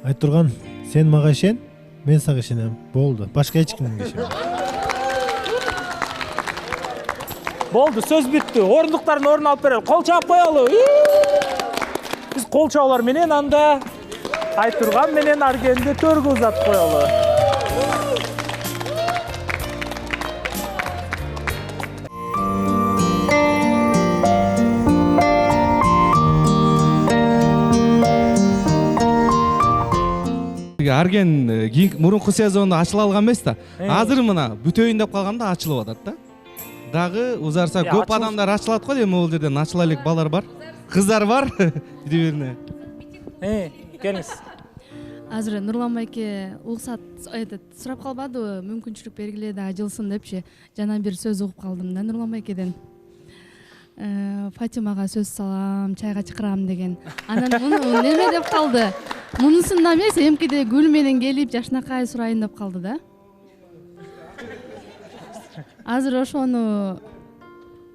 Айтурган, сен мага ишен, мен сага ишенем. Болду. Башка эч кимге ишенбейм. Болду, сөз бүттү. Орундуктардын ордун алып берели. Кол чаап коелу. Биз кол чаалар менен анда Айтурган менен Аргенди төргө узатып коелу. Арген мурунку сезонду ачыла алган эмес да. Азыр мына бүтөйүн деп калганда ачылып атат да. Дагы узарса көп адамдар ачылат го, эми бул жерден ачыла элек балдар бар. Кыздар бар. Бири-бирине. Келиңиз. Азыр Нурлан байке уруксат сурап калбадыбы, мүмкүнчүлүк бергиле да ачылсын депчи. Жана бир сөз угуп калдым да Нурлан байкеден. Фатимага сөз салам, чайга чакырам деген. Анан муну неме деп калды? Мунусунда эмес, эмкиде гүл менен келип жашнакай сурайын деп калды да. Азыр ошону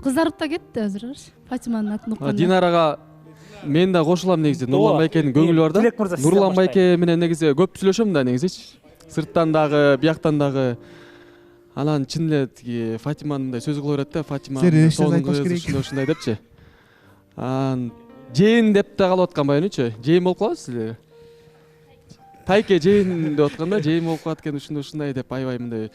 кызарып да кетти азыр. Фатиманын атын укканда. Динарага мен да кошулам негизи. Нурлан байкенин көңүлү бар да. Нурлан байке менен негизи көп сүйлөшөм да негизичи. Сырттан дагы, бияктан дагы. Анан чын эле тиги Фатиманын мындай сөзү кыла берет да, Фатиманын ушундай депчи. Жейин деп да калып аткан баянычы. Жейин болуп калабыз силер. Тайке жейин деп атканда, жейин болуп калат экен ушундай деп аябай мындай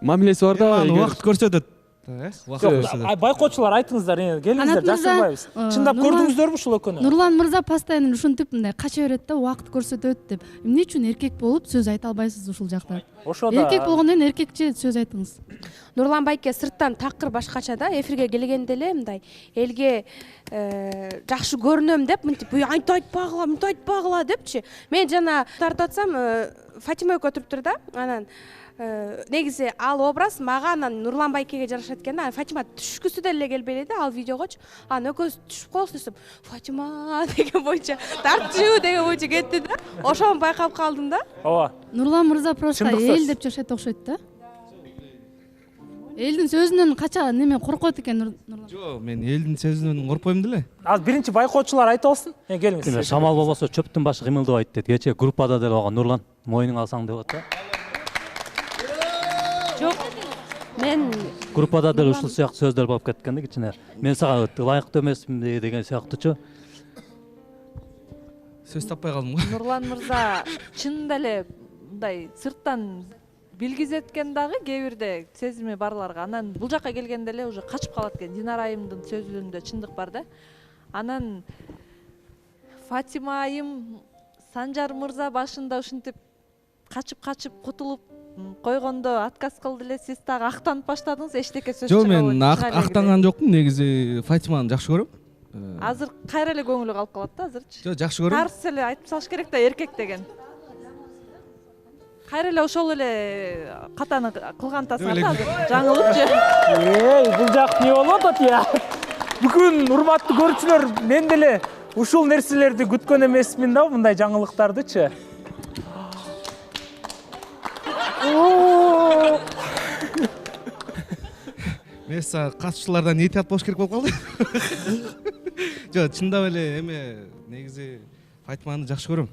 мамилеси бар да. Убакыт көрсөтөт. Байкоочулар айтыңыздар, келиңиздер, жашырбайбыз. Чындап көрдүңүздөрбү ушул экөөнү? Нурлан мырза постоянно ушинтип мындай кача берет да, убакыт көрсөтөт деп. Эмне үчүн эркек болуп сөз айта албайсыз ушул жакта? Эркек болгондон эркекче сөз айтыңыз. Нурлан байке сырттан такыр башкача да, эфирге келгенде эле мындай элге жакшы көрүнөм деп, мынтип айтпагыла депчи. Мен жана тартып атсам, Фатима экөө туруптур да, анан негизи ал образ мага анан Нурлан байкеге жарашат экен да. Фатима түшкүсү деле келбей эле ал видеогочу. Анан экөөбүз түшүп коелук десем, Фатима деген боюнча, тартчу деген боюнча кетти да. Ошону байкап калдым да. Ооба. Нурлан мырза просто эл деп жашайт окшойт да. Элдин сөзүнөн кача неме коркот экен Нурлан. Жок, мен элдин сөзүнөн коркпойм деле. Азыр биринчи байкоочулар айта алсын. Келиңиз. Шамал болбосо чөптүн башы кыймылдабайт дейт. Кече группада деле болгон Нурлан, моюнуңа алсаң деп атты. Жок. Мен группада деле ушул сыяктуу сөздөр болуп кеткен да кичине. Мен сага ылайыктуу эмесмин деген сыяктуучу. Сөз таппай калдым го. Нурлан мырза чынында эле мындай сырттан билгизеткен дагы кээ бирде сезими барларга. Анан бул жака келгенде эле уже качып калат экен. Динара айымдын сөзүндө чындык бар да. Анан Фатима айым Санжар мырза башында ушинтип качып кутулуп койгондо отказ кылды эле, сиз дагы актанып баштадыңыз, эчтеке сөз Жок, чыга мен актанган жокмун, негизи Фатиманы жакшы көрөм. Азыр кайра эле көңүлү калып калат да азырчы. Жок, жакшы көрөм. Тарс эле айтып салыш керек да, эркек деген. Кайра эле ошол эле катаны кылган тасыңар да азыр. Жаңылыпчы. Бул жак эмне болуп атат я? Бүгүн урматтуу көрүүчүлөр, мен деле ушул нерселерди күткөн эмесмин да, мындай жаңылыктардычы. Мен катышуулардан этият болуш керек болуп калды. Жок, чындап эле негизи Фатиманы жакшы көрөм.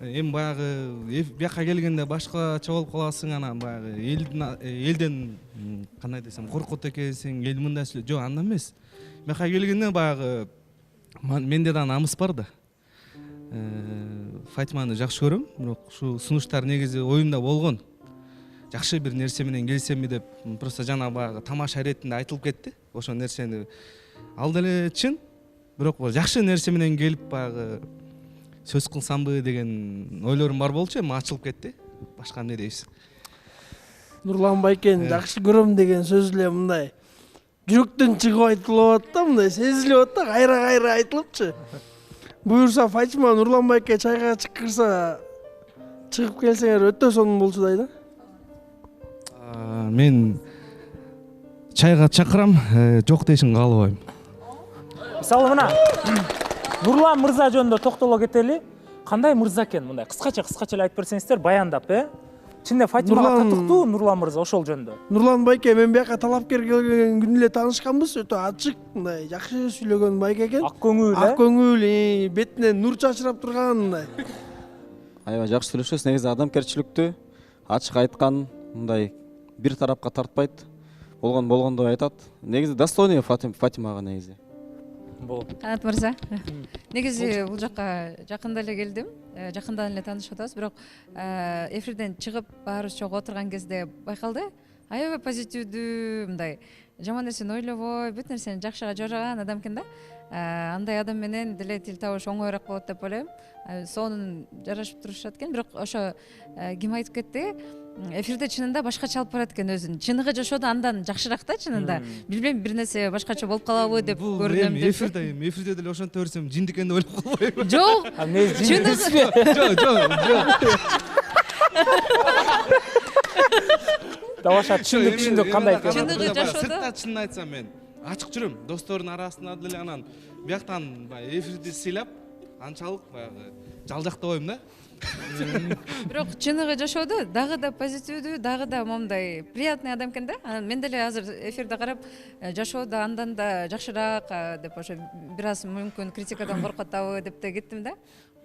Эми баягы бияка келгенде башкача болуп каласың, анан баягы элден кандай десем коркот экенсиң, эл мындай сүйлөйт. Жок, андай эмес. Бияка келгенде баягы менде да намыс бар да. Фатиманы жакшы көрөм, бирок ушу сунуштар негизи оюмда болгон. Жакшы бир нерсе менен келсемби деп просто жана баягы тамаша иретинде айтылып кетти. Ошол нерсени ал деле чын, бирок жакшы нерсе менен келип баягы сөз кылсамбы деген ойлорум бар болчу, эми ачылып кетти. Башка эмне дейсиз? Нурлан байкени жакшы көрөм деген сөз эле мындай жүрөктөн чыгып айтылып атат да, мындай сезилип атат да, кайра айтылыпчы. Буюрса Фатима Нурлан байке чайга чакырса чыгып келсеңер өтө сонун болчудай да. Мен чайга чакырам, жок дешин каалабайм. Мисалы мына Нурлан мырза жөнүндө токтоло кетели. Кандай мырза экен мындай кыскача эле айтып берсеңиздер баяндап, Чынында Фатимага катыктуу Нурлан мырза ошол жөндө. Нурлан байке, мен бияка талапкер келген күнү эле таанышканбыз, өтө ачык, мындай жакшы сүйлөгөн байке экен. Ак көңүл, Ак көңүл, бетинен нур чачырап турган мындай. Аябай жакшы сүйлөшөбүз, негизи адамгерчиликтүү, ачык айткан, мындай бир тарапка тартпайт, болгондой айтат. Негизи достойный Фатимага негизи. Канат мырза, негизи бул жакка жакында эле келдим, жакындан эле таанышып атабыз, бирок эфирден чыгып баарыбыз чогуу отурган кезде байкалды, аябай позитивдүү, мындай жаман нерсени ойлобой, бүт нерсени жакшыга жороган адам экен да. Андай адам менен деле тил табыш оңоюраак болот деп ойлойм. Сонун жарашып турушат экен, бирок ошо ким айтып кетти? Эфирде чынында башкача алып барат экен өзүн. Чыныгы жашоодо андан жакшыраак да чынында. Билбейм, бир нерсе башкача болуп калабы деп көрдүм. Эфирде деле ошонто берсем жиндик экен деп ойлоп калбайбы? Жок. Даваша чындык кандай экен? Чындыгы жашоодо. Сыртта чынын айтсам мен ачык жүрөм. Достордун арасында деле анан бияктан эфирди сыйлап, анчалык баягы жалжактабайм да. Бирок чыныгы жашоодо дагы да позитивдүү, дагы да момундай приятный адам экен да. Мен деле азыр эфирде карап жашоодо андан да жакшыраак деп ошо бир аз мүмкүн критикадан коркуп атабы деп да кеттим да.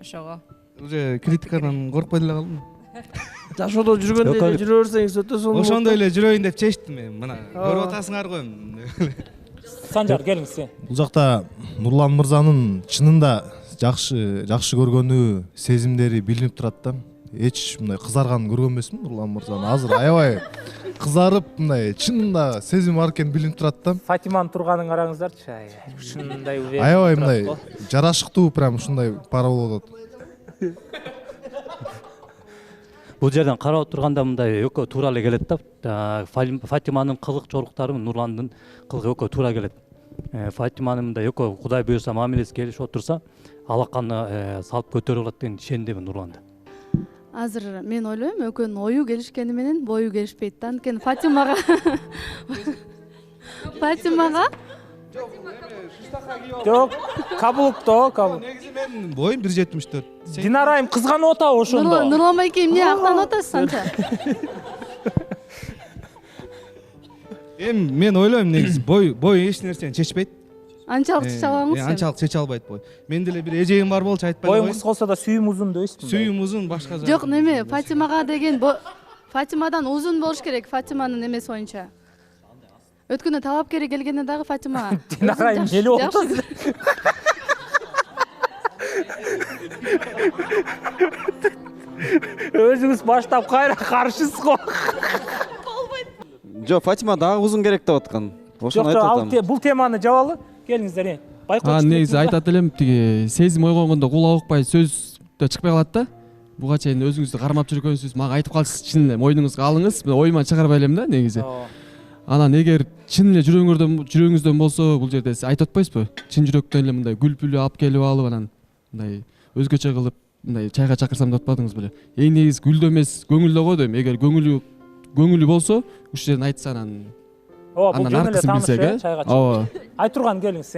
Ошого. Уже критикадан коркпой деле калдым. Жашоодо жүргөндө эле жүрө берсеңиз өтө сонун. Ошондой эле жүрөйүн деп чечтим мен. Мына көрүп атасыңар го. Санжар, келиңиз. Бул жакта Нурлан мырзанын чынында жакшы көргөнү, сезимдери билинип турат да. Эч мындай кызарганын көргөн эмесмин Нурлан мырзаны. Азыр аябай кызарып, мындай чынында сезим бар экени билинип турат да. Фатиманын турганын караңыздарчы. Ушундай уверен. Аябай мындай жарашыктуу, прям ушундай пара болуп атат. Бул жерден карап турганда мындай экөө туура эле келет да. Фатиманын кылык жоруктары Нурландын кылыгы экөө туура келет. Фатиманын мындай экөө Кудай буйрса мамилеси келишип отурса, алаканы салып көтөрүп алат деген ишендим Нурланда. Азыр мен ойлойм, экөөнүн ою келишкени менен бою келишпейт да. Анткени Фатимага Жок, кабылыкто, кабыл. Негизи мен боюм 1.74. Динара айым кызганып атабы ошондо? Нурлан байке, эмне актанып атасыз анча? Эми мен ойлойм, негизи бой эч нерсени чечпейт. Анчалык чече алабыңыз? Анчалык чече албайт бой. Мен деле бир эжегим бар болчу, айтпай коеюн. Боюң кыска болсо да сүйүм узун дейсизби? Сүйүм узун, башка жак. Жок, неме, Фатимага деген Фатимадан узун болуш керек, Фатиманын эмеси боюнча. Өткөндө талапкери келгенде дагы Фатима. Динара айым келип отурду. Өзүңүз баштап кайра каршысыз го. Жок, Фатима дагы узун керек деп аткан. Ошону айтып атам. Бул теманы жабалы. Келиңиздер. Байкоочу. Негизи айтат элем, тиги сезим ойгонгондо кулак укпай сөз да чыкпай калат да. Буга чейин өзүңүздү кармап жүргөнсүз, мага айтып калсыз, чын эле мойнуңузга алыңыз. Мен оюман чыгарбай элем да негизи. Анан эгер чын эле жүрөгүңүздөн болсо, бул жерде сиз айтып атпайсызбы? Чын жүрөктөн эле мындай гүл-пүлү алып келип алып, анан мындай өзгөчө кылып, мындай чайга чакырсам деп атпадыңыз беле? Эң негизи гүлдө эмес, көңүлдө го дейм. Эгер көңүлү болсо, ушул жерден айтса анан. Ооба, бул жөн эле тааныш чайга. Ооба. Айт турган келиңиз.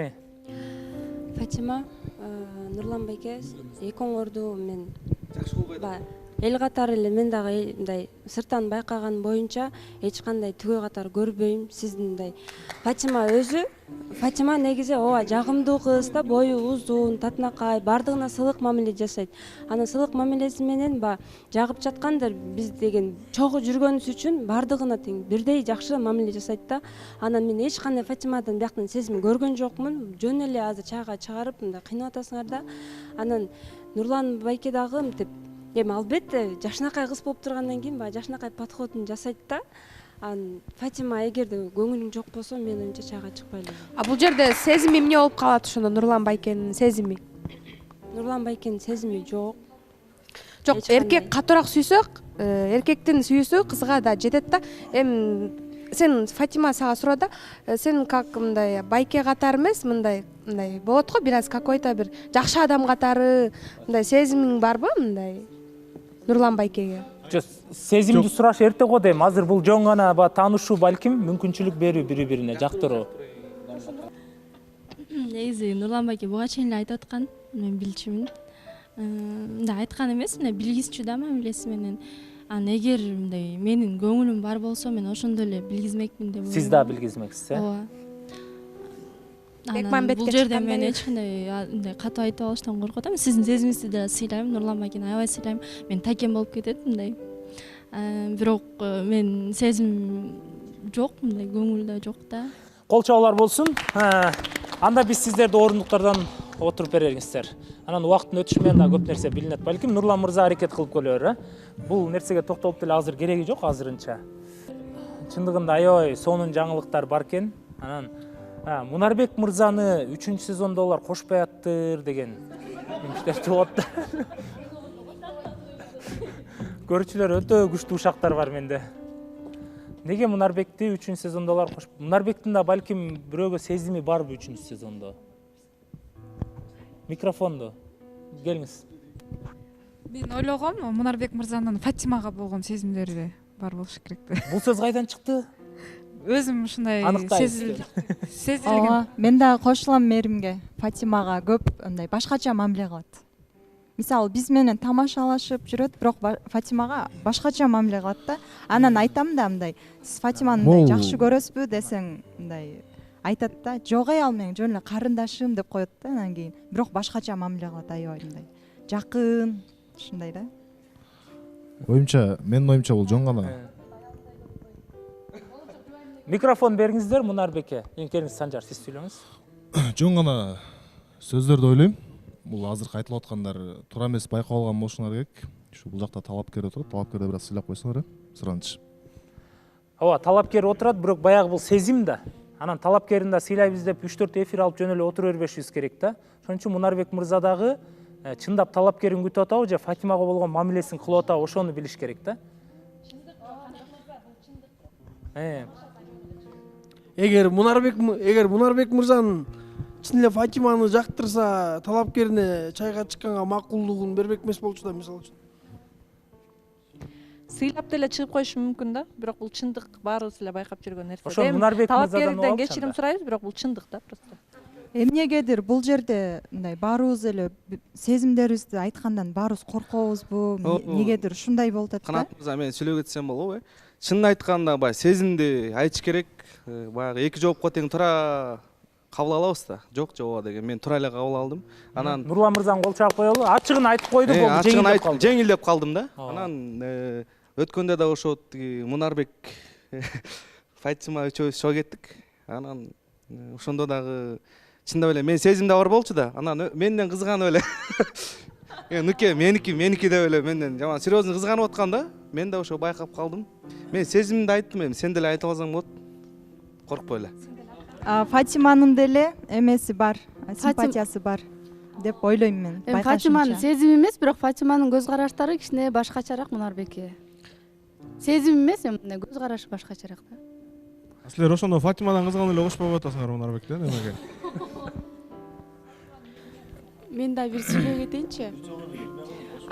Фатима, Нурлан байке, экөөңөрдү мен жакшы болбойт. Эл катары эле мен дагы мындай сырттан байкаган боюнча эч кандай түгөй катары көрбөйм. Сиздин мындай Фатима негизи ооба жагымдуу кыз да, бою узун, татынакай, бардыгына сылык мамиле жасайт. Анын сылык мамилеси менен жагып жаткандыр биз деген чогуу жүргөнүбүз үчүн бардыгына тең бирдей жакшы мамиле жасайт да. Анан мен эч кандай Фатимадан бияктан сезим көргөн жокмун. Жөн эле азыр чайга чыгарып мындай кыйнап атасыңар да. Анан Нурлан байке дагы мынтип эми албетте жашынакай кыз болуп тургандан кийин баягы жашынакай подходун жасайт да. Фатима эгерде көңүлүң жок болсо, мен оюмча чайга чыкпай эле. Бул жерде сезими эмне болуп калат ошондо Нурлан байкенин сезими? Нурлан байкенин сезими жок. Жок, эркек катуураак сүйсө, эркектин сүйүүсү кызга да жетет да. Эми сен Фатима сага сурады, сен как мындай байке катары эмес, мындай болот го, бир аз какой-то бир жакшы адам катары мындай сезимиң барбы мындай Нурлан байкеге? Сезимди сураш эрте го дейм. Азыр бул жөн гана таанышуу, балким мүмкүнчүлүк берүү бири-бирине, жактыруу. Негизи Нурлан байке буга чейин эле айтып аткан, мен билчүмүн. Мындай айткан эмес, мындай билгизчү да мамилеси менен. Анан эгер мындай менин көңүлүм бар болсо, мен ошондой эле билгизмекмин деп ойлойм. Сиз да билгизмексиз, Ооба. Бул жерде мен эч кандай мындай катуу айтып алыштан коркуп атам. Сиздин сезимиңизди да сыйлайм, Нурлан байкени аябай сыйлайм. Мен такем болуп кетет мындай. Бирок мен сезим жок, мындай көңүлдө жок да. Кол чабуулар болсун. Анда биз сиздерди орындуктардан отуруп бериңиздер. Анан убакыттын өтүшү менен да көп нерсе билинет. Балким Нурлан мырза аракет кылып көрөлөр, Бул нерсеге токтолуп деле азыр кереги жок азырынча. Чындыгында аябай сонун жаңылыктар бар экен. Анан Мунарбек мырзаны 3-сезондо алар кошпой аттыр деген имиштер чыгып атты. Көрүүчүлөр өтө күчтүү ушактар бар менде. Неге Мунарбекти 3-сезондо алар кошпой? Мунарбектин да балким бирөөгө сезими барбы 3-сезондо? Микрофондо келиңиз. Мен ойлогом, Мунарбек мырзанын Фатимага болгон сезимдери бар болуш керек деп. Бул сөз кайдан чыкты? Өзүм ушундай сезилген. Ооба, мен дагы кошулам мэримге. Фатимага көп мындай башкача мамиле кылат. Мисалы биз менен тамашалашып жүрөт, бирок Фатимага башкача мамиле кылат да. Анан айтам да мындай, сиз Фатиманы мындай жакшы көрөсүзбү десең, мындай айтат да, жок ал менин жөн эле карындашым деп коет да анан кийин. Бирок башкача мамиле кылат аябай мындай. Жакын, ушундай да. Менин оюмча бул жөн гана. Микрофон бериңиздер Мунарбекке. Келиңиз Санжар, сиз сүйлөңүз. Жөн гана сөздөрдү ойлойм. Бул азыр айтылып аткандар туура эмес байкап алган болушуңар керек. Бул жакта талапкер отурат, талапкерди бир аз сыйлап койсоңор, сураныч. Ооба, талапкер отурат, бирок баягы бул сезим да. Анан талапкерин да сыйлайбыз деп 3-4 эфир алып жөн эле отура бербешибиз керек да. Ошон үчүн Мунарбек мырза дагы чындап талапкерин күтүп атабы же Фатимага болгон мамилесин кылып атабы, ошону билиш керек да. Эгер Мунарбек мырзанын чын эле Фатиманы жактырса, талапкерине чайга чыкканга макулдугун бербек эмес болчу да, мисалы үчүн. Сыйлап деле чыгып коюшу мүмкүн да, бирок бул чындык, баарыбыз эле байкап жүргөн нерсе. Ошо Мунарбек мырзадан талапкерден кечирим сурайбыз, бирок бул чындык да просто. Эмнегедир бул жерде мындай баарыбыз эле сезимдерибизди айткандан баарыбыз коркобузбу, негедир ушундай болуп атат да. Канат мырза, мен сүйлөп кетсем болобу? Чынын айтканда баягы сезимди айтыш керек. Баягы эки жоопко тең туура кабыл алабыз да. Жок же ооба деген мен туура эле кабыл алдым. Анан Нурлан мырзаны кол чаап коелу. Ачыгын айтып койду, болду, жеңилдеп калдым да. Анан өткөндө да ошо Мунарбек Фатима үчөөбүз чыга кеттик. Анан ошондо дагы чындап эле мен сезимде бар болчу да. Анан менден кызганып эле Нуке меники деп эле менден жаман серьезный кызганып аткан да. Мен да ошо байкап калдым. Мен сезимимди айттым, эми сен деле айтып алсаң болот. Коркпой эле. Фатиманын деле эмеси бар, симпатиясы бар деп ойлойм мен. Фатиманын сезими эмес, бирок Фатиманын көз караштары кичине башкачараак Мунарбекке. Сезим эмес, мындай көз карашы башкачараак да. Силер ошондо Фатимадан кызганып эле кошпоп атасыңар Мунарбектен эмеге? Мен да бир сүйлөп кетейинчи.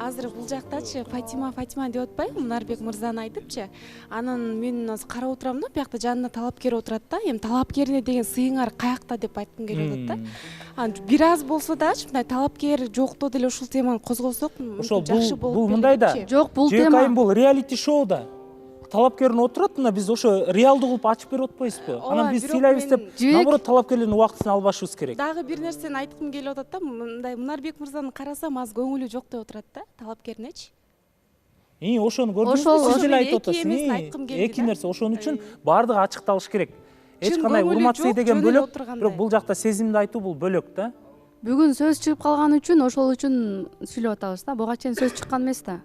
Азыр бул жактачы Фатима деп атпайбы, Мунарбек мырзаны айтыпчы. Анан мен азыр карап отурам да, биякта жанында талапкер отурат да. Эми талапкерине деген сыйыңар каякта деп айткым келип атат да. Анан бир аз болсо дачы мындай талапкер жокто деле ушул теманы козгосок жакшы болот. Бул мындай да. Жок, бул тема. Жекайым бул реалити шоуда. Талапкерин отурат, мына биз ошо реалдуу кылып ачып берип атпайбызбы? Анан биз сыйлайбыз деп, наоборот талапкерлердин убактысын албашыбыз керек. Дагы бир нерсени айткым келип атат да, мындай Мунарбек мырзаны карасам аз көңүлү жок деп отурат да, талапкеринечи. Ошону көрдүңүзбү? Сиз деле айтып атасыз. Эки нерсе, ошон үчүн баардыгы ачыкталыш керек. Эч кандай урмат сый деген бөлөк, бирок бул жакта сезимди айтуу бул бөлөк да. Бүгүн сөз чыгып калган үчүн ошол үчүн сүйлөп атабыз да. Буга чейин сөз чыккан эмес да.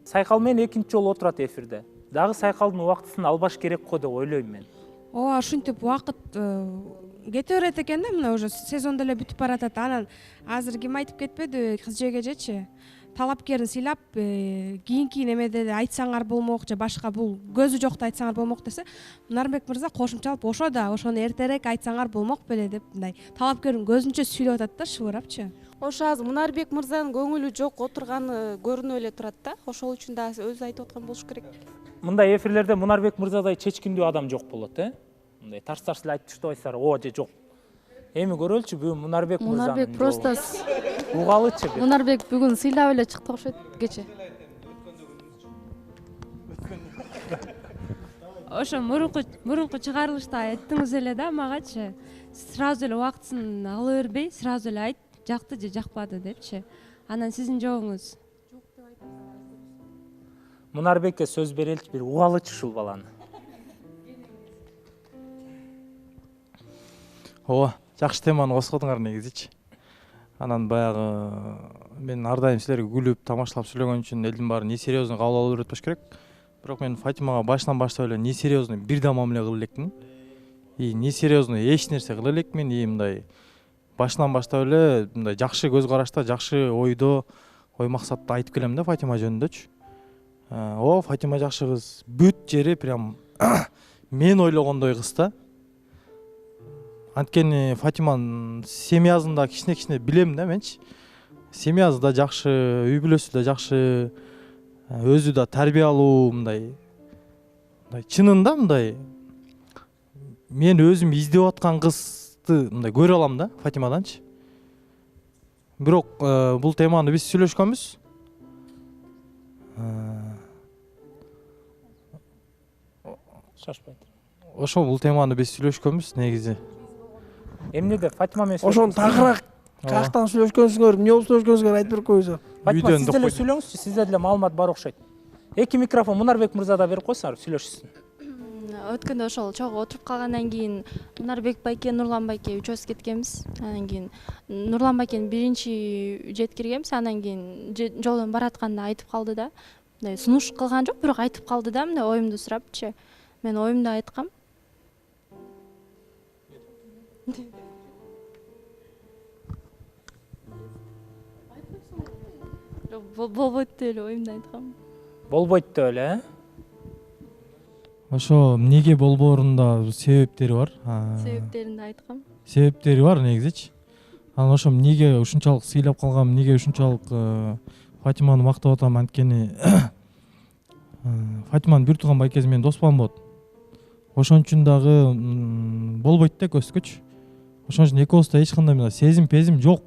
Сайкал менен экинчи жолу отурат эфирде. Дагы сайкалдын убактысын албаш керек го деп ойлойм мен. Ооба, ушинтип убакыт кете берет экен да, мына уже сезон деле бүтүп баратат. Анан азыр ким айтып кетпеди, кыз жегежечи. Талапкерин сыйлап, кийинки немеде айтсаңар болмок же башка бул көзү жокто айтсаңар болмок десе, Мунарбек мырза кошумчалап ошо да, ошону эртерээк айтсаңар болмок беле деп мындай талапкердин көзүнчө сүйлөп атат да, шыбырапчы. Ошо азыр Мунарбек мырзанын көңүлү жок отурганы көрүнүп эле турат да. Ошол үчүн да өзү айтып аткан болуш керек. Мындай эфирлерде Мунарбек мырзадай чечкиндүү адам жок болот, Мындай тарс-тарс эле айтып таштабайсыздар, ооба же жок. Эми көрөлчү бүгүн Мунарбек мырзаны. Мунарбек просто угалычы. Мунарбек бүгүн сыйлап эле чыкты окшойт кече. Ошо мурунку чыгарылышта айттыңыз эле да магачы. Сразу эле убактысын ала бербей, сразу эле айт, жакты же жакпады депчи. Анан сиздин жообуңуз? Мунарбекке сөз береличи, бир угалычы ушул баланы. Ооба, жакшы теманы козгодуңар негизичи. Анан баягы мен ар дайым силерге күлүп, тамашалап сүйлөгөн үчүн элдин баары несерьезный кабыл алып берет керек. Бирок мен Фатимага башынан баштап эле несерьезный бир да мамиле кыла элекмин. И несерьезный эч нерсе кыла элекмин. И мындай башынан баштап эле мындай жакшы көз карашта, жакшы ойдо, ой максатта айтып келем да Фатима жөнүндөчү. О, Фатима жакшы кыз. Бүт жери прям мен ойлогондой кыз да. Анткени Фатиманын семьясын да кичине билем да менчи. Семьясы да жакшы, үй бүлөсү да жакшы, өзү да тарбиялуу мындай. Чынында мындай мен өзүм издеп аткан кызды мындай көрө алам да Фатимаданчы. Бирок бул теманы биз сүйлөшкөнбүз. Шашпайт. Ошо бул теманы биз сүйлөшкөнбүз негизи. Эмнеде Фатима менен ошону тагыраак каяктан сүйлөшкөнсүңөр, эмне болуп сүйлөшкөнсүңөр айтып берип коюңуздар. Фатима, сиз деле сүйлөңүзчү, сизде деле маалымат бар окшойт. Эки микрофон Мунарбек мырзада берип койсоңор, сүйлөшсүн. Өткөндө ошол чогуу отуруп калгандан кийин Мунарбек байке, Нурлан байке үчөөбүз кеткенбиз. Анан кийин Нурлан байкени биринчи жеткиргенбиз, анан кийин жолдон баратканда айтып калды да. Мындай сунуш кылган жок, бирок айтып калды да, мындай оюмду сурапчы. Мен оюмду айткам. Болбойт деп эле оюмду айткам. Болбойт деп эле, Ошо эмнеге болбоорунда себептери бар. Себептерин айткам. Себептери бар негизичи. Анан ошо эмнеге ушунчалык сыйлап калгам, эмнеге ушунчалык Фатиманы мактап атам, анткени Фатиманын бир тууган байкеси менен дос болот. Ошон үчүн дагы болбойт да көзгөчү. Ошон үчүн экөөбүздө эч кандай мындай сезим жок.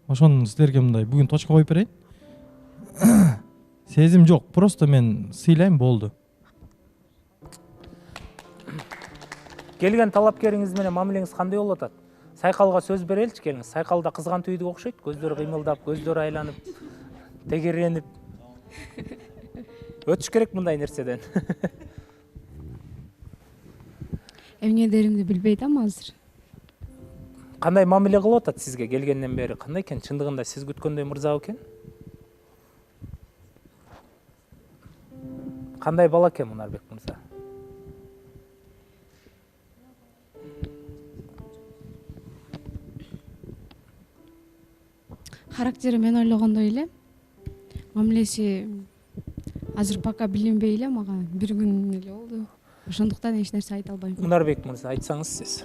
Ошону силерге мындай бүгүн точка коюп берейин. Сезим жок, просто мен сыйлайм болду. Келген талапкериңиз менен мамилеңиз кандай болуп атат? Сайкалга сөз береличи, келиңиз. Сайкалда кызган түйдүк окшойт, көздөрү кыймылдап, көздөрү айланып, тегеренип. Өтүш керек мындай нерседен. Эмне деримди билбейт азыр. кандай мамиле кылып атат сизге келгенден бери? Кандай экен? Чындыгында сиз күткөндөй мырза экен? Кандай бала экен Мунарбек мырза? Характери мен ойлогондой эле. Мамилеси азыр пока билинбей эле, мага бир күн эле болду. Ошондуктан эч нерсе айта албайм. Мунарбек мырза, айтсаңыз сиз.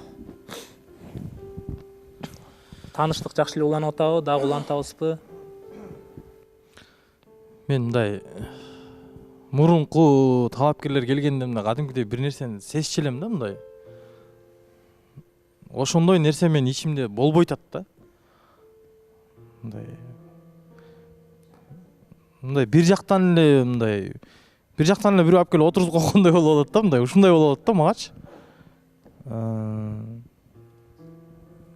Тааныштык жакшы эле уланып атабы, дагы улантабызбы? Мен мындай мурунку талапкерлер келгенде мына кадимкидей бир нерсени сезчү элем да, мындай. Ошондой нерсе менин ичимде болбой атат да. Мындай бир жактан эле бирөө алып келип отургузуп койгондой болуп атат да, мындай ушундай болуп атат да магачы.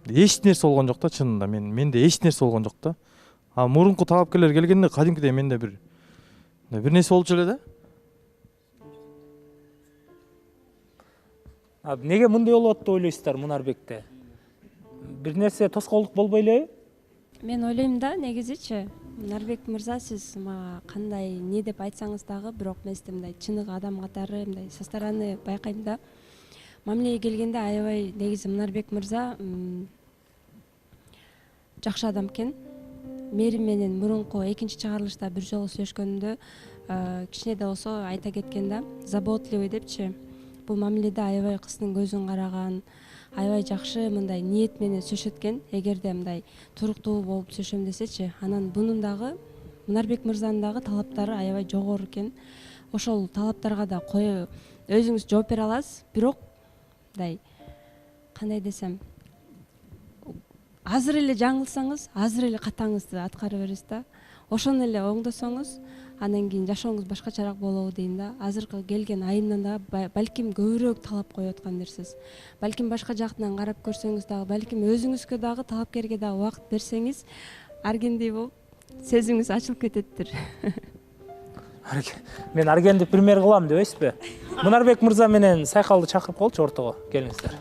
Эч нерсе болгон жок да, чынында менде эч нерсе болгон жок да. А мурунку талапкерлер келгенде кадимкидей менде бир нерсе болчу эле да. Неге мындай болуп атат деп ойлойсуздар Мунарбекте? Бир нерсе тоскоолдук болбой элеби? Мен ойлойм да, негизичи Мунарбек мырза, сиз мага кандай не деп айтсаңыз дагы, бирок мен сизди мындай чыныгы адам катары мындай со стороны байкайм да. Мамилеге келгенде аябай негизи Мунарбек мырза жакшы адам экен. Мээрим менен мурунку экинчи чыгарылышта бир жолу сүйлөшкөндө кичине да болсо айта кеткен да, заботливый депчи. Бул мамиледе аябай кыздын көзүн караган, аябай жакшы мындай ниет менен сүйлөшөт экен. Эгерде мындай туруктуу болуп сүйлөшөм десечи, анан бунун дагы Мунарбек мырзанын дагы талаптары аябай жогору экен. Ошол талаптарга да өзүңүз жооп бере аласыз, бирок мындай кандай десем, азыр эле жаңылсаңыз, азыр эле катаңызды аткара бересиз да. Ошону эле оңдосоңуз, анан кийин жашооңуз башкачараак болобу дейм да. Азыркы келген айымдан да балким көбүрөөк талап коюп аткандырсыз. Балким башка жактан карап көрсөңүз дагы, балким өзүңүзгө дагы талапкерге дагы убакыт берсеңиз, аргендей болуп сезимиңиз ачылып кететтир. Мен аргенди пример кылам дебейсизби? Мунарбек мырза менен Сайкалды чакырып коелучу ортого, келиңиздер.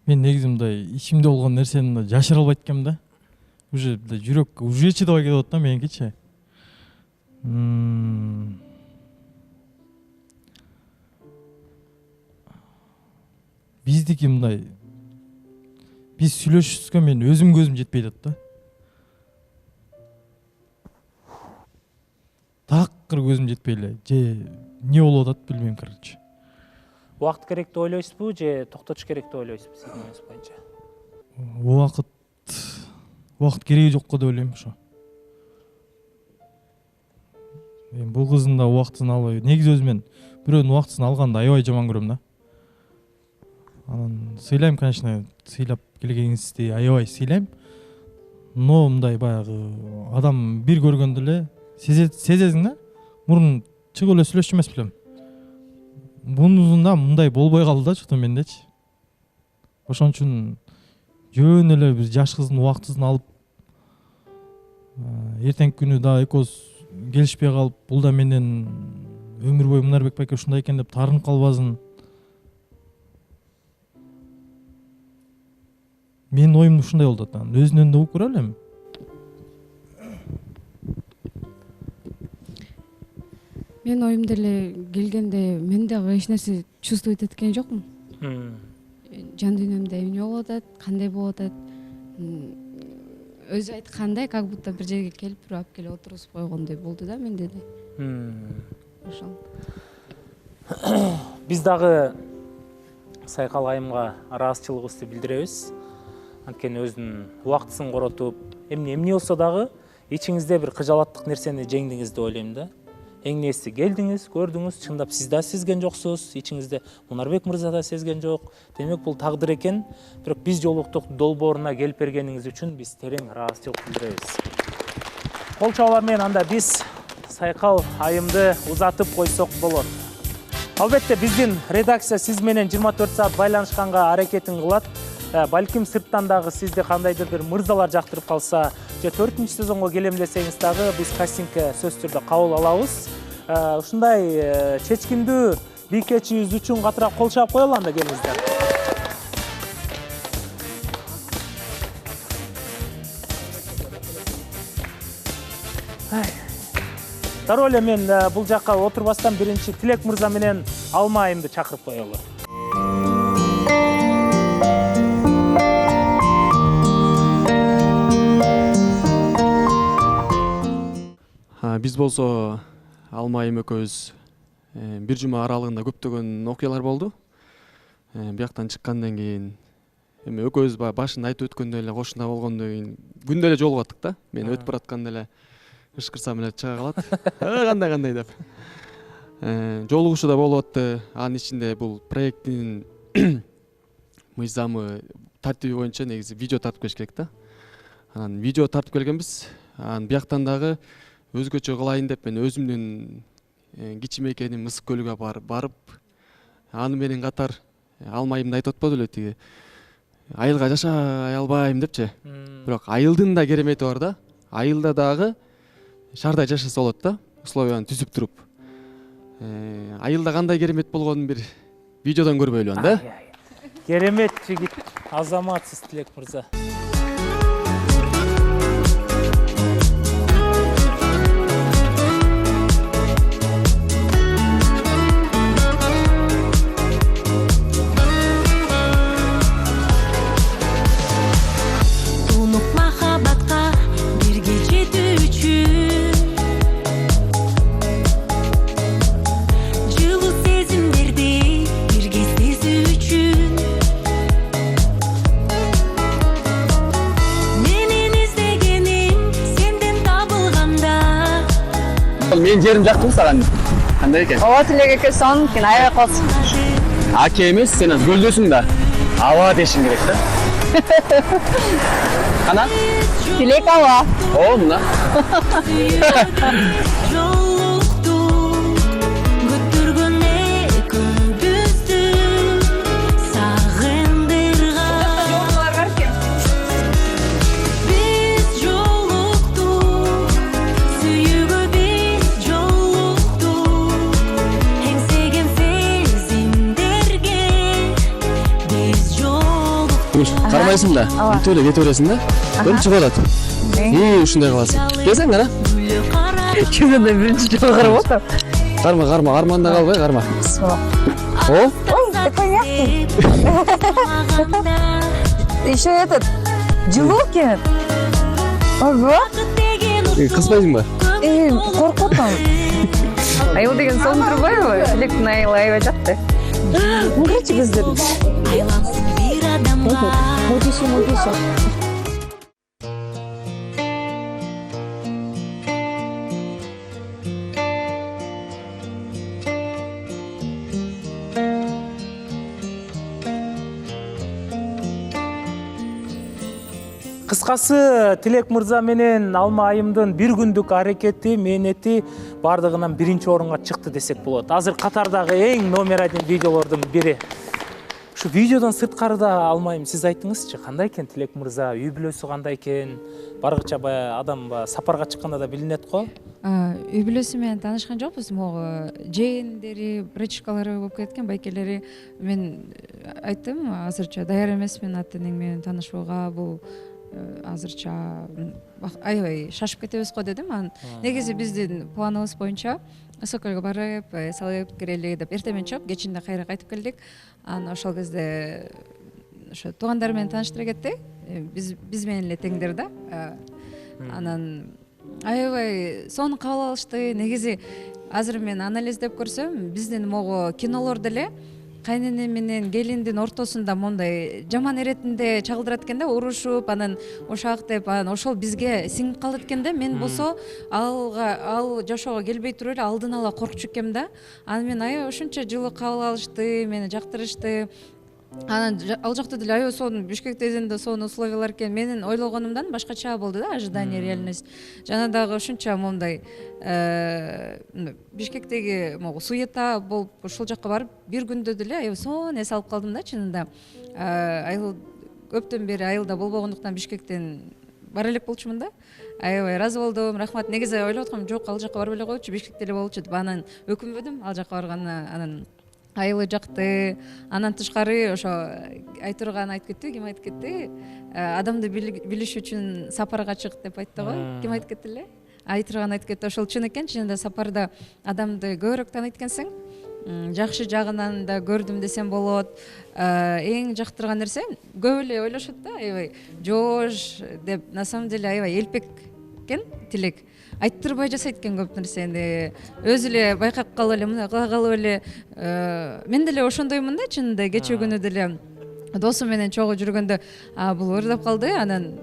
Мен негизи мындай ичимде болгон нерсени жашыра албайт экенмин да. Уже жүрөк уже чыдабай кетип атат да меникичи. Биздики мындай биз сүйлөшүшкө мен өзүм көзүм жетпей атат да. Такыр көзүм жетпей эле, же эмне болуп атат билбейм, короче. Убакыт керек деп ойлойсузбу, же токтотуш керек деп ойлойсузбу сиздин оюңуз боюнча? Убакыт кереги жок го деп ойлойм ошо. Бул кыздын да убактысын албай, негизи өзүм мен бирөөнүн убактысын алганды аябай жаман көрөм да. Анан сыйлайм, конечно, сыйлап келгениңизди аябай сыйлайм. Но мындай баягы адам бир көргөндө эле сезесиң да, мурун чыгып эле сүйлөшчү эмес белем. Бунусунда мындай болбой калды да чоктон мендечи. Ошон үчүн жөн эле бир жаш кыздын убактысын алып, эртеңки күнү да экөөбүз келишпей калып, бул да менден өмүр бою Мунарбек байке ушундай экен деп таарынып калбасын. Менин оюм ушундай болду да. Өзүнөн да угуп көрө элем. Мен оюм деле келгенде мен дагы эч нерсе чувствовать эткен жокмун. Жан дүйнөмдө эмне болуп атат, кандай болуп атат. Өзү айткандай, как будто бир жерге келип бирөө алып келип отургузуп койгондой болду да менде да. Ошол. Биз дагы Сайкал айымга ыраазычылыгыбызды билдиребиз. Анткени өзүнүн убактысын коротуп, эмне болсо дагы ичиңизде бир кыжалаттык нерсени жеңдиңиз деп ойлойм да. Эң нээси келдиңиз, көрдүңүз, чындап сиз да сезген жоксуз, ичиңизде Мунарбек мырза да сезген жок. Демек бул тагдыр экен. Бирок биз жолуктук долбооруна келип бергениңиз үчүн биз терең ыраазычылык билдиребиз. Кол чабуулар менен анда биз Сайкал айымды узатып койсок болот. Албетте биздин редакция сиз менен 24 саат байланышканга аракетин кылат. Балким сырттан дагы сизди кандайдыр бир мырзалар жактырып калса, же 4-сезонго келем десеңиз дагы биз кастингке сөзсүз түрдө кабыл алабыз. Ушундай чечкиндүү бийкечибиз үчүн катыраак кол чаап коелу анда келиңиздер. Дароо эле мен бул жакка отурбастан биринчи Тилек мырза менен Алма айымды чакырып коелу. Биз болсо Алма айым экөөбүз бир жума аралыгында көптөгөн окуялар болду. Бияктан чыккандан кийин эми экөөбүз башында айтып өткөндөй эле кошуна болгондон кийин күндө эле жолугуп аттык да. Мен өтүп баратканда эле ышкырсам эле чыга калат. Кандай деп. Жолугушуу да болуп атты. Анын ичинде бул проекттин мыйзамы тартиби боюнча негизи видео тартып келиш керек да. Анан видео тартып келгенбиз. Анан бияктан дагы өзгөчө кылайын деп мен өзүмдүн кичимекеним Мысык көлүгө барып, аны менен катар Алма айымды айтып атпадыбы эле тиги айылга жашай албайм депчи. Бирок айылдын да керемети бар да. Айылда дагы шаарда жашаса болот да, условияны түзүп туруп. Айылда кандай керемет болгонун бир видеодон көрбөйлү анда. Керемет жигит, азаматсыз Тилек мырза. Мен жерим жактыбы саган? Кандай экен? Ооба Тилек эке сонун аябай калсын. Аке эмес, сен көлдөсүң да. Аба дешиң керек да. Кана? Тилек аба. О, мына. Кармайсың да, бүтө эле кетип бересиң да. Көрүп чыгып атат. Ушундай кыласың. Келсең кара. Чыгында биринчи жолу карап атам. Карма, арманда калбай карма. О? Ой, понятно. Еще этот жылуу экен. Ого. Кызбайсың ба? Коркуп атам. Айыл деген сонун турбайбы? Тилектин айылы аябай жакты. Мурачы көздөрүн. Мудише. Кыскасы Тилек мырза менен Алма айымдын бир күндүк аракети, мээнети бардыгынан биринчи орунга чыкты десек болот. Азыр катардагы эң номер 1 видеолордун бири. Şu videodan sırtkarıda almayım, siz aytыңызчы, кандай экен Тилек мырза, үй бүлөсү кандай экен? Баргыча баягы адам сапарга чыкканда да билинет го. Үй бүлөсү менен таанышкан жокпуз, могу жээндери, братишкалары болуп кеткен, байкелери. Мен айттым, азырча даяр эмесмин ата-энең менен таанышууга, бул азырча аябай шашып кетебиз го дедим. Анан негизи биздин планыбыз боюнча Мысык көлгө барып, салып кирели деп эртең чыгып, кечинде кайра кайтып келдик. Анан ошол кезде ошо туугандар менен тааныштыра кетти. Биз менен эле теңдер да. Анан аябай сонун кабыл алышты. Негизи азыр мен анализдеп көрсөм, биздин могу кинолор деле кайнене менен келиндин ортосунда мондай жаман иретинде чагылдырат экен да, урушуп, анан ошак деп, анан ошол бизге сиңип калат экен да. Мен болсо ал жашоого келбей туруп эле алдын ала коркчу экем да. Анан мен аябай ушунча жылуу кабыл алышты, мени жактырышты. анан ал жакта деле аябай сонун Бишкектен да сонун условиялар экен. Менин ойлогонумдан башкача болду да, ожидание реальность. Жана дагы ушунча момундай Бишкектеги могу суета болуп ушул жакка барып бир күндө деле аябай сонун эс алып калдым да, чынында. Айыл көптөн бери айылда болбогондуктан Бишкектен бара элек болчумун да. Аябай ыраазы болдум, рахмат. Негизи ойлоп аткам, жок, ал жакка барбай эле койчу, Бишкекте эле болчу деп. Анан өкүнбөдүм ал жакка барганына. Анан айылы жакты, анан тышкары ошо айтырган айтып кетти, ким айтып кетти? Адамды билиш үчүн сапарга чык деп айтты го. Ким айтып кетти эле? Айтырган айтып кетти. Ошол чын экен, чынында сапарда адамды көбүрөөк тааныйт экенсиң. Жакшы жагынан да көрдүм десем болот. Эң жактырган нерсе көп эле ойлошот да, аябай жоош деп, на самом деле аябай элпек экен тилек. Айттырбай жасайт экен көп нерсени. Өзү эле байкап калып эле, мына кыла калып эле. Мен деле ошондоймун да, чынында кечээ күнү деле досум менен чогуу жүргөндө бул ырдап калды, анан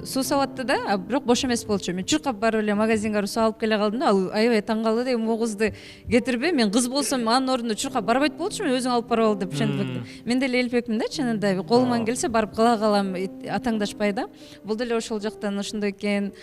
суу сабатты да, бирок бош эмес болчу. Мен чуркап барып эле магазинге суу алып келе калдым да, ал аябай таң калды да, могу кызды кетирбей, мен кыз болсом анын ордуна чуркап барбайт болчумун, өзүң алып барып ал деп ошентип. Мен деле элпекмин да, чынында колуман келсе барып кыла калам, атаңдашпай да. Бул деле ошол жактан ошондой экен.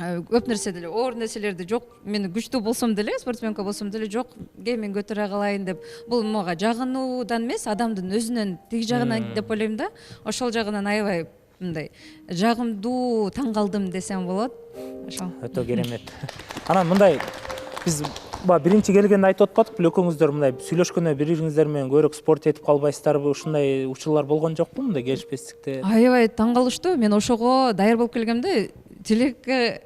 Көп нерсе деле, оор нерселерди жок, мен күчтүү болсом деле, спортсменка болсом деле жок, мен көтөрө калайын деп. Бул мага жагынуудан эмес, адамдын өзүнөн тиги жагынан деп ойлойм да. Ошол жагынан аябай мындай жагымдуу таң калдым десем болот. Ошол. Өтө керемет. Анан мындай биз биринчи келгенде айтып атпадык беле, экөөңүздөр мындай сүйлөшкөндө бириңиздер менен көбүрөөк спорт этип калбайсыздарбы? Ушундай учурлар болгон жокпу мындай келишпестикте? Аябай таң калыштуу. Мен ошого даяр болуп келгемде тилекке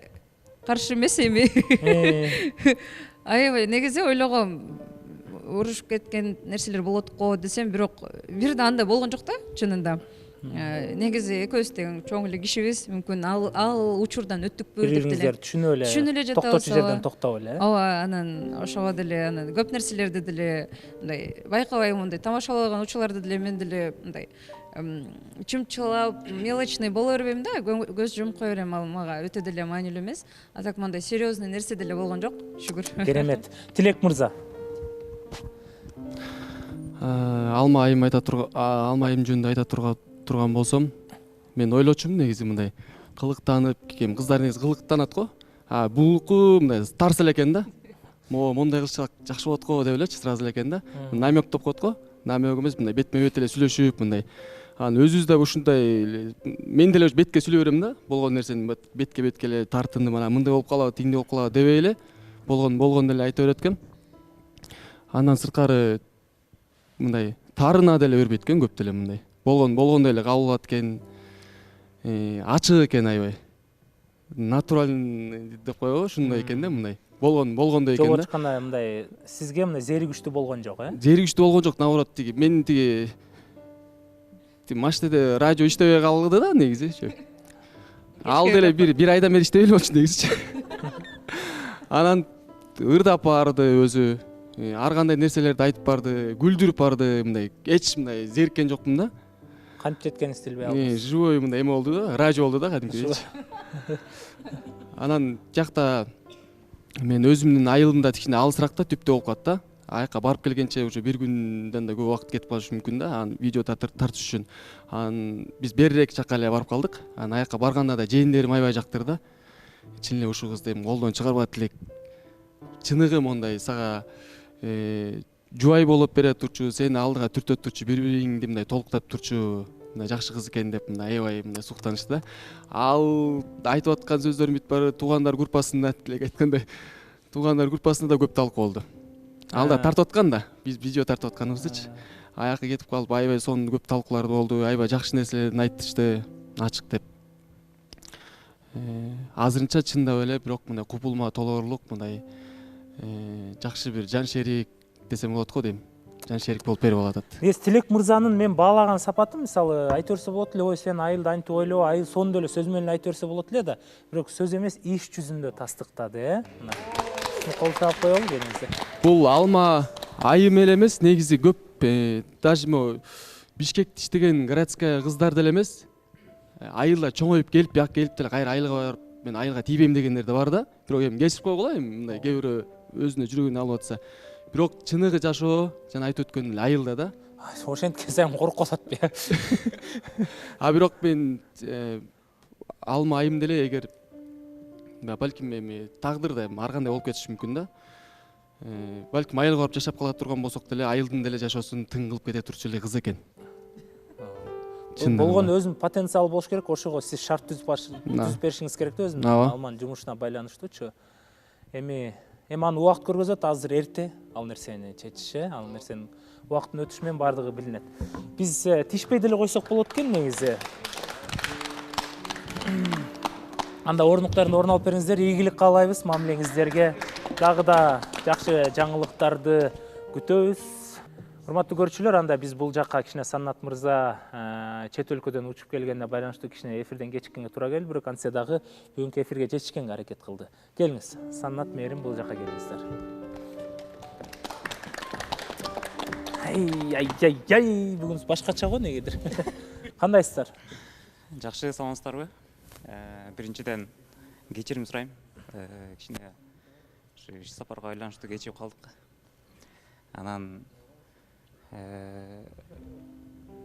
каршы эмес эми. Аябай негизи ойлогом, урушуп кеткен нерселер болот го десем, бирок бир да андай болгон жок да, чынында. Негизи экөөбүз тең чоң эле кишибиз, мүмкүн ал учурдан өттүкпү деп деле. Бириңиздер түшүнүп эле, токточу жерден токтоп эле. Ооба, анан ошого деле анан көп нерселерди деле мындай байкабай мындай тамашалаган учурларды деле мен деле мындай чымчылап, мелочный боло бербейм да, көз жумуп кое берем, ал мага өтө деле маанилүү эмес. А так мындай серьезный нерсе деле болгон жок, шүгүр. Керемет. Тилек мырза. Алма айым жөнүндө айта турган болсом, мен ойлочумун негизи мындай кылыктанып, кыздар негизи кылыктанат го. Булку мындай тарс эле экен да. Мондай кылсак жакшы болот го деп элечи, сразу эле экен да. Намек деп коет го. Намек эмес, мындай бетме-бет эле сүйлөшүп, мындай. Анан өзүбүз да ушундай, мен деле бетке сүйлөй берем да, болгон нерсени бетке эле тартынып, анан мындай болуп калабы, тиңдей болуп калабы дебей эле, болгон деле айта берет экен. Андан сырткары мындай тарына деле бербейт экен көп деле мындай. Болгондой эле кабыл алат экен. Ачык экен аябай. Натуральный деп коебу, ушундай экен да мындай. Болгондой экен да. Жолго чыкканда мындай сизге мындай зеригиштүү болгон жок, Зеригиштүү болгон жок, наоборот мен машинеде радио иштебей калды да негизи. Ал деле бир айдан бери иштебей болчу негизичи. Анан ырдап барды өзү. Ар кандай нерселерди айтып барды, күлдүрүп барды, мындай эч мындай зериккен жокмун да. Кантип жеткениңизди билбей калдыңыз. Живой мындай эме болду да, радио болду да кадимкидей. Анан жакта мен өзүмдүн айылымда кичине алысыракта түптө болуп калат да. Аяка барып келгенче уже бир күндөн да көп убакыт кетип калышы мүмкүн да. Анан видео тартыш үчүн. Анан биз берирээк жакка эле барып калдык. Анан аяка барганда да жээндерим аябай жактырды да. Чын эле ушул кызды колдон чыгарбат элек. Чыныгы мондай сага жубай болуп бере турчу, сени алдыга түртөт турчу, бири-бириңди мындай толуктап турчу, мындай жакшы кыз экен деп мындай аябай мындай суктанышты да. Ал айтып аткан сөздөрүм бүт баары туугандар группасында тилек айткандай, туугандар группасында да көп талкуу болду. Ал да тартып аткан да, биз видео тартып атканыбыздычы. Аяка кетип калып аябай сонун көп талкуулар болду, аябай жакшы нерселерди айтышты, ачык деп. Азырынча чындап эле, бирок мындай купулма толоорлук, мындай жакшы бир жан шерик десем болот го дейм. Жан шерик болуп берип алат. Тилек мырзанын мен баалаган сапаты, мисалы, айта берсе болот эле, ой сен айылды антип ойлобо, айыл сонун эле сөз менен айта берсе болот эле да. Бирок сөз эмес, иш жүзүндө тастыктады, Кол таап коелу кеңиңизде. Бул алма айым эле эмес, негизи көп даже Бишкекте иштеген городская кыздар деле эмес. Айылда чоңоюп келип, бияк келип деле кайра айылга барып, мен айылга тийбейм дегендер да бар да. Бирок эми кесип койгула, эми мындай кээ бирөө өзүнө жүрөгүнө алып атса. Бирок чыныгы жашоо, жана айтып өткөн эле айылда да. ошенткен сайын коркуп атпы. А бирок мен алма айым деле эгер балким эми тагдырда ар кандай болуп кетиши мүмкүн да. Балким айылга барып жашап кала турган болсок деле айылдын деле жашоосун тың кылып кете турчу эле кыз экен. Болгон өзүнүн потенциалы болуш керек, ошого сиз шарт түзүп беришиңиз керек да өзүнүн алманын жумушуна байланыштуучу. Эми аны убакыт көргөзөт, азыр эрте ал нерсени чечиш, ал нерсенин убакыттын өтүшү менен бардыгы билинет. Биз тишпей деле койсок болот экен негизи. Анда орнуктарында орун алып бериңиздер, ийгилик каалайбыз мамилеңиздерге. Дагы да жакшы жаңылыктарды күтөбүз. Урматтуу көрүүчүлөр, анда биз бул жакка кичине Саннат мырза чет өлкөдөн учуп келгенине байланыштуу кичине эфирден кечиккенге туура келди, бирок антсе дагы бүгүнкү эфирге жетишкенге аракет кылды. Келиңиз, Саннат, Мээрим, бул жакка келиңиздер. Бүгүн башкача го негедир. Кандайсыздар? Жакшы, саламатсыздарбы? Биринчиден кечирим сурайм. Кичине иш сапарга байланыштуу кечигип калдык. Анан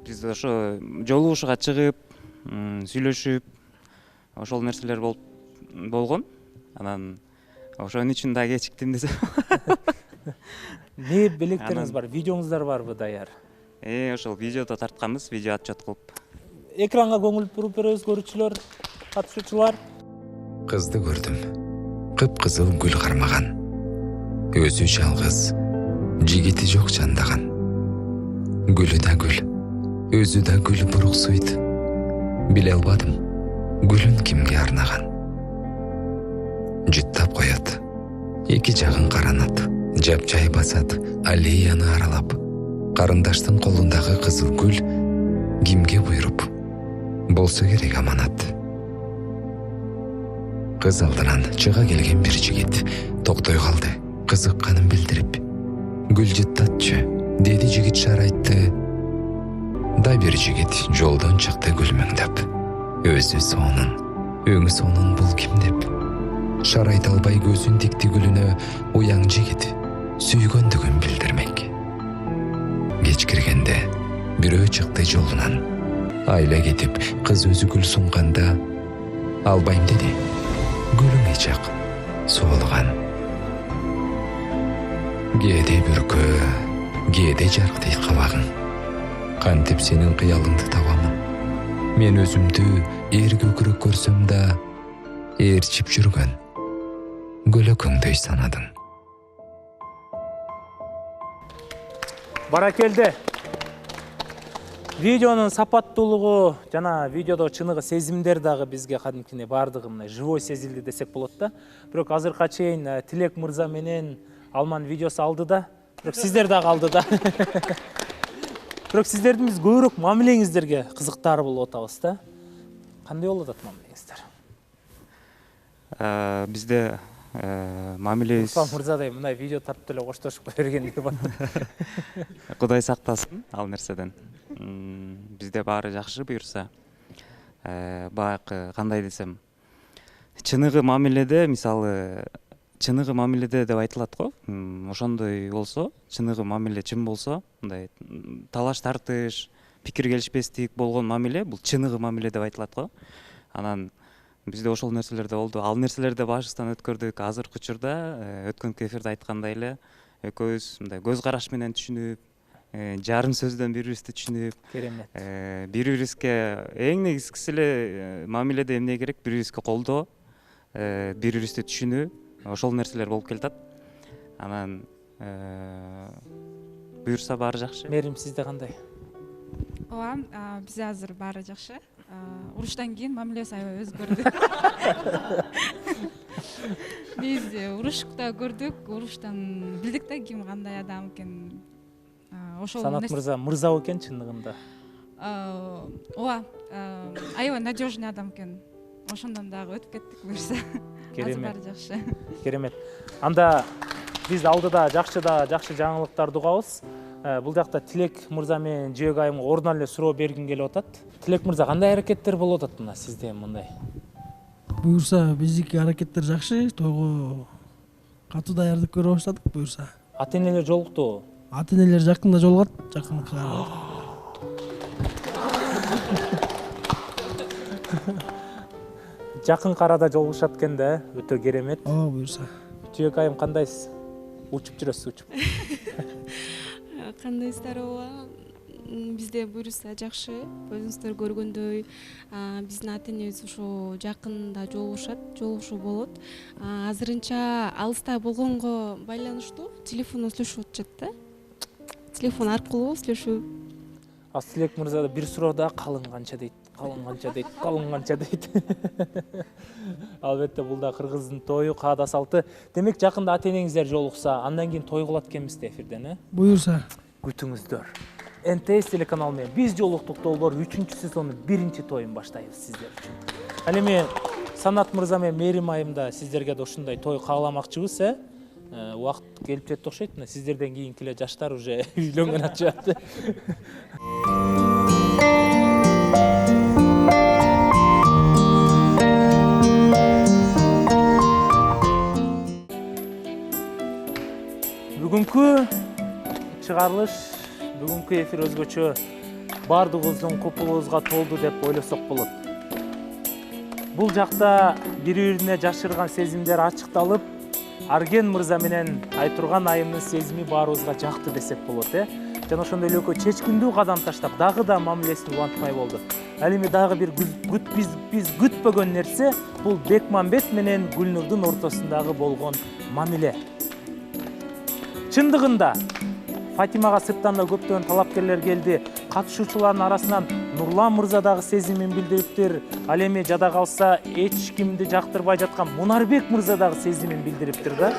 биз ошо жолугушууга чыгып, сүйлөшүп, ошол нерселер болгон. Анан ошонун үчүн да кечиктим десем. Не белектериңиз бар, видеоңуздар барбы даяр? Ошол видеодо тартканбыз, видео отчет кылып. Экранга көңүл буруп беребиз, көрүүчүлөр, катышуучулар. Кызды көрдүм. Кып-кызыл гүл кармаган. Өзү жалгыз, жигити жок жандаган. Гүлү да гүл, өзү да гүл буруксуйт. Биле албадым, гүлүн кимге арнаган. Жыттап коет, эки жагын каранат, жапжай басат, аллеяны аралап. Карындаштын колундагы кызыл гүл кимге буйруп, болсо керек аманат. Кыз алдынан чыга келген бир жигит токтой калды, кызыкканын билдирип. Гүл жыттатчы, деди жигит шарайтты. Да бир жигит жолдон чыкты гүл мөңдөп. Өзү сонун, өңү сонун бул ким деп. Шарайт албай көзүн тикти гүлүнө, уяң жигит сүйгөндүгүн билдирмек. Кеч киргенде бирөө чыкты жолунан. Айла кетип кыз өзү гүл сунганда, албайм деди. Гүлүң ичак, соолган. Кээде бүркө, кээде жарктайт кабагың. Кантип сенин кыялыңды табамын. Мен өзүмдү эр көкүрөк көрсөм да, ээрчип жүргөн көлөкөңдөй санадың. Баракелде. Видеонун сапаттуулугу жана видеодо чыныгы сезимдер дагы бизге кадимкине бардыгы мындай живой сезилди десек болот да. Бирок азыркыга чейин Тилек мырза менен Алман видеосу алды да. Бирок сиздер дагы алды да. Бирок сиздердин биз көбүрөөк мамилеңиздерге кызыктар болуп атабыз да. Кандай болуп атат мамилеңиздер? Бизде мамилебиз мырзадай мындай видео тартып эле коштошуп берген деп атат. Кудай сактасын ал нерседен. Бизде баары жакшы буюрса. Баягы кандай десем, чыныгы мамиледе, мисалы, чыныгы мамиледе деп айтылат го. Ошондой болсо, чыныгы мамиле чын болсо, мындай талаш тартыш, пикир келишпестик болгон мамиле, бул чыныгы мамиле деп айтылат го. Анан бизде ошол нерселерде болду. Ал нерселерди башыбыздан өткөрдүк. Азыркы учурда өткөнкү эфирде айткандай эле экөөбүз мындай көз караш менен түшүнүп, жарым сөздөн бири-бирибизди түшүнүп, бири-бирибизге эң негизгиси эле мамиледе эмне керек? Бири-бирибизге колдоо, бири-бирибизди түшүнүү, ошол нерселер болуп келатат. Анан буюрса баары жакшы. Мээрим, сизде кандай? Ооба, бизде азыр баары жакшы. Уруштан кийин мамилебиз аябай өзгөрдү. Биз урушта көрдүк, уруштан билдик да ким кандай адам экенин. Ошол Санат мырза экен чындыгында. Ооба, аябай надежный адам экен. Ошондон дагы өтүп кеттик буюрса. Азыр баары жакшы. Керемет. Анда биз алдыда жакшы жаңылыктарды угабыз. Бул жакта Тилек мырза менен Жөөк айымга ордун эле суроо бергим келип атат. Тилек мырза, кандай аракеттер болуп атат мына сизде мындай? Буюрса биздики аракеттер жакшы, тойго катуу даярдык көрө баштадык буюрса. Ата энелер жолуктубу? ата энелер жакында жолугат, жакынкы. Жакынкы арада жолугушат экен да, өтө керемет. Ооба, буюрса. Түбөк айым кандайсыз? Учуп жүрөсүз, учуп. Кандайсыздар ооба? Бизде буюрса жакшы. Өзүңүздөр көргөндөй, биздин ата энебиз ушо жакында жолугушуу болот. Азырынча алыста болгонго байланыштуу телефондон сүйлөшүп атышат да. Телефон аркылуу сүйлөшүү. Тилек мырза бир суроодо калың канча дейт. Албетте бул да кыргыздын тою, каада салты. Демек жакында ата энеңиздер жолукса, андан кийин той кылат экенбизде эфирден, Буюрса. Күтүңүздөр. НТС телеканалы менен биз жолуктук долбоор 3-сезондун 1-тоюн баштайбыз сиздер үчүн. Ал эми Санат мырза менен Мээрим айымда сиздерге да ушундай той кааламакчыбыз, Убакыт келип жетти окшойт. Сиздерден кийинки эле жаштар уже үйлөнгөн атышат. Бүгүнкү чыгарылыш, бүгүнкү эфир өзгөчө баардыгыбыздын купулубузга толду деп ойлосок болот. Бул жакта бири-бирине жашырган сезимдер ачыкталып, Арген мырза менен Айтурган айымдын сезими баарыбызга жакты десек болот, Жана ошондой эле экөө чечкиндүү кадам таштап, дагы да мамилесин улантпай болду. Ал эми дагы бир биз күтпөгөн нерсе бул Бекмамбет менен Гүлнурдун ортосундагы болгон мамиле. Чындыгында Фатимага сырттан да көптөгөн талапкерлер келди. Катышуучулардын арасынан Нурлан мырза дагы сезимин билдириптир. Ал эми жада калса эч кимди жактырбай жаткан Мунарбек мырза дагы сезимин билдириптир да.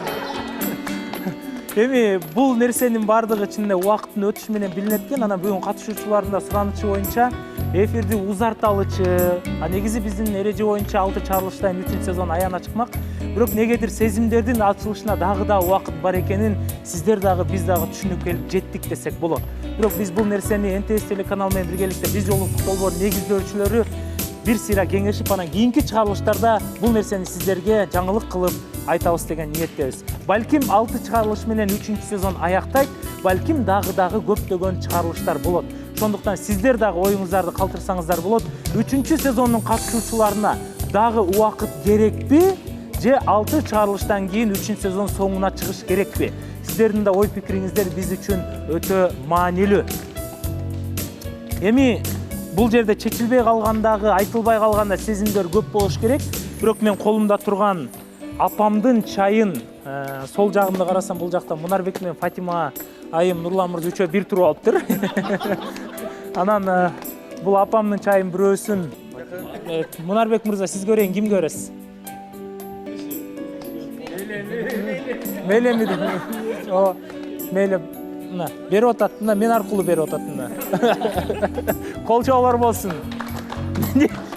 Эми бул нерсенин бардыгы чынында убакыттын өтүшү менен билинет экен. Анан бүгүн катышуучулардын да суранычы боюнча эфирди узарталычы. Негизи биздин эреже боюнча 6 чыгарылыштан 3-сезон аяна чыкмак. Бирок негедир сезимдердин ачылышына дагы да убакыт бар экенин сиздер дагы биз дагы түшүнүп келип жеттик десек болот. Бирок биз бул нерсени НТС телеканалы менен биргеликте биз жолуктук долбоордун негиздөөчүлөрү бир сыйра кеңешип, анан кийинки чыгарылыштарда бул нерсени сиздерге жаңылык кылып айтабыз деген ниеттебиз. Балким 6 чыгарылыш менен 3-сезон аяктайт, балким дагы көптөгөн чыгарылыштар болот. Ошондуктан сиздер дагы оюңуздарды калтырсаңыздар болот. 3-сезондун катышуучуларына дагы убакыт керекпи? Же 6 чыгарылыштан кийин 3-сезон соңуна чыгыш керекпи? Сиздердин да ой пикириңиздер биз үчүн өтө маанилүү. Эми бул жерде чечилбей калгандагы, айтылбай калганда сезимдер көп болуш керек. Бирок мен колумда турган апамдын чайын сол жагымда карасам, бул жакта Мунарбек менен Фатима айым, Нурлан мырза үчөө бир туруп алыптыр. Анан бул апамдын чайын бирөөсүн Мунарбек мырза сиз көрейин, кимге бересиз? Мейле. О, мейле. Мына, берип атат. Мына мен аркылуу берип атат мына. Кол чабуулар болсун.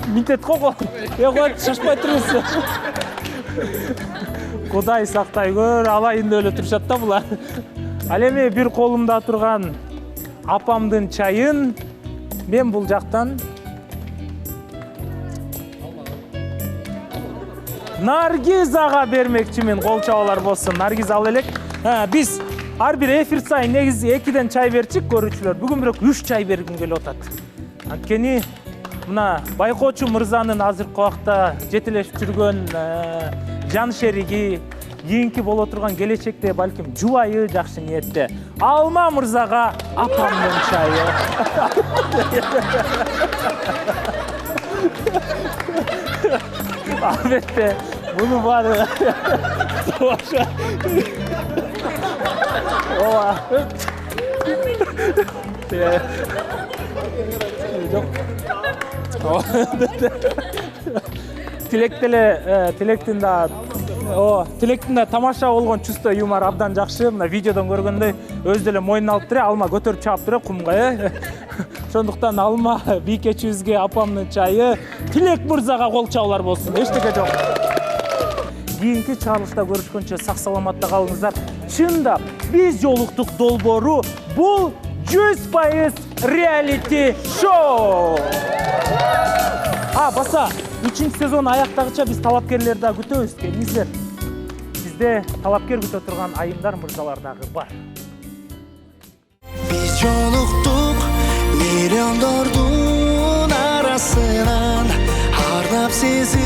Минтет кого? Кой, шашпай туруңуз. Кудай сактай көр, алайында эле турушат да булар. Ал эми бир колумда турган апамдын чайын мен бул жактан Наргиз ага бермекчимин, кол чабуулар болсун. Наргиз ал элек. Биз ар бир эфир сайын негизи 2ден чай берчик көрүүчүлөр. Бүгүн бирок 3 чай бергим келип атат. Анткени мына Байкоочу мырзанын азыркы убакта жетелешип жүргөн жан шериги, кийинки боло турган келечекте балким жубайы жакшы ниетте Алма мырзага апамдын чайы. Албетте буну баары ооба Тилектин да тамаша болгон чувство юмор абдан жакшы. Мына видеодон көргөндөй өзү деле мойнуна алып тур, алма көтөрүп чаап тур кумга, Ошондуктан Алма бийкечибизге апамдын чайы, Тилек мырзага кол чабуулар болсун. Эчтеке жок. Кийинки чыгарылышта көрүшкөнчө сак саламатта калыңыздар. Чындап биз жолуктук долбоору бул 100% реалити шоу. Баса 3-сезон аяктагыча биз талапкерлерди да күтөбүз. Келиңиздер. Бизде талапкер күтө турган айымдар, мырзалар дагы бар. жолуктук миллиондордун арасынан ардап сезим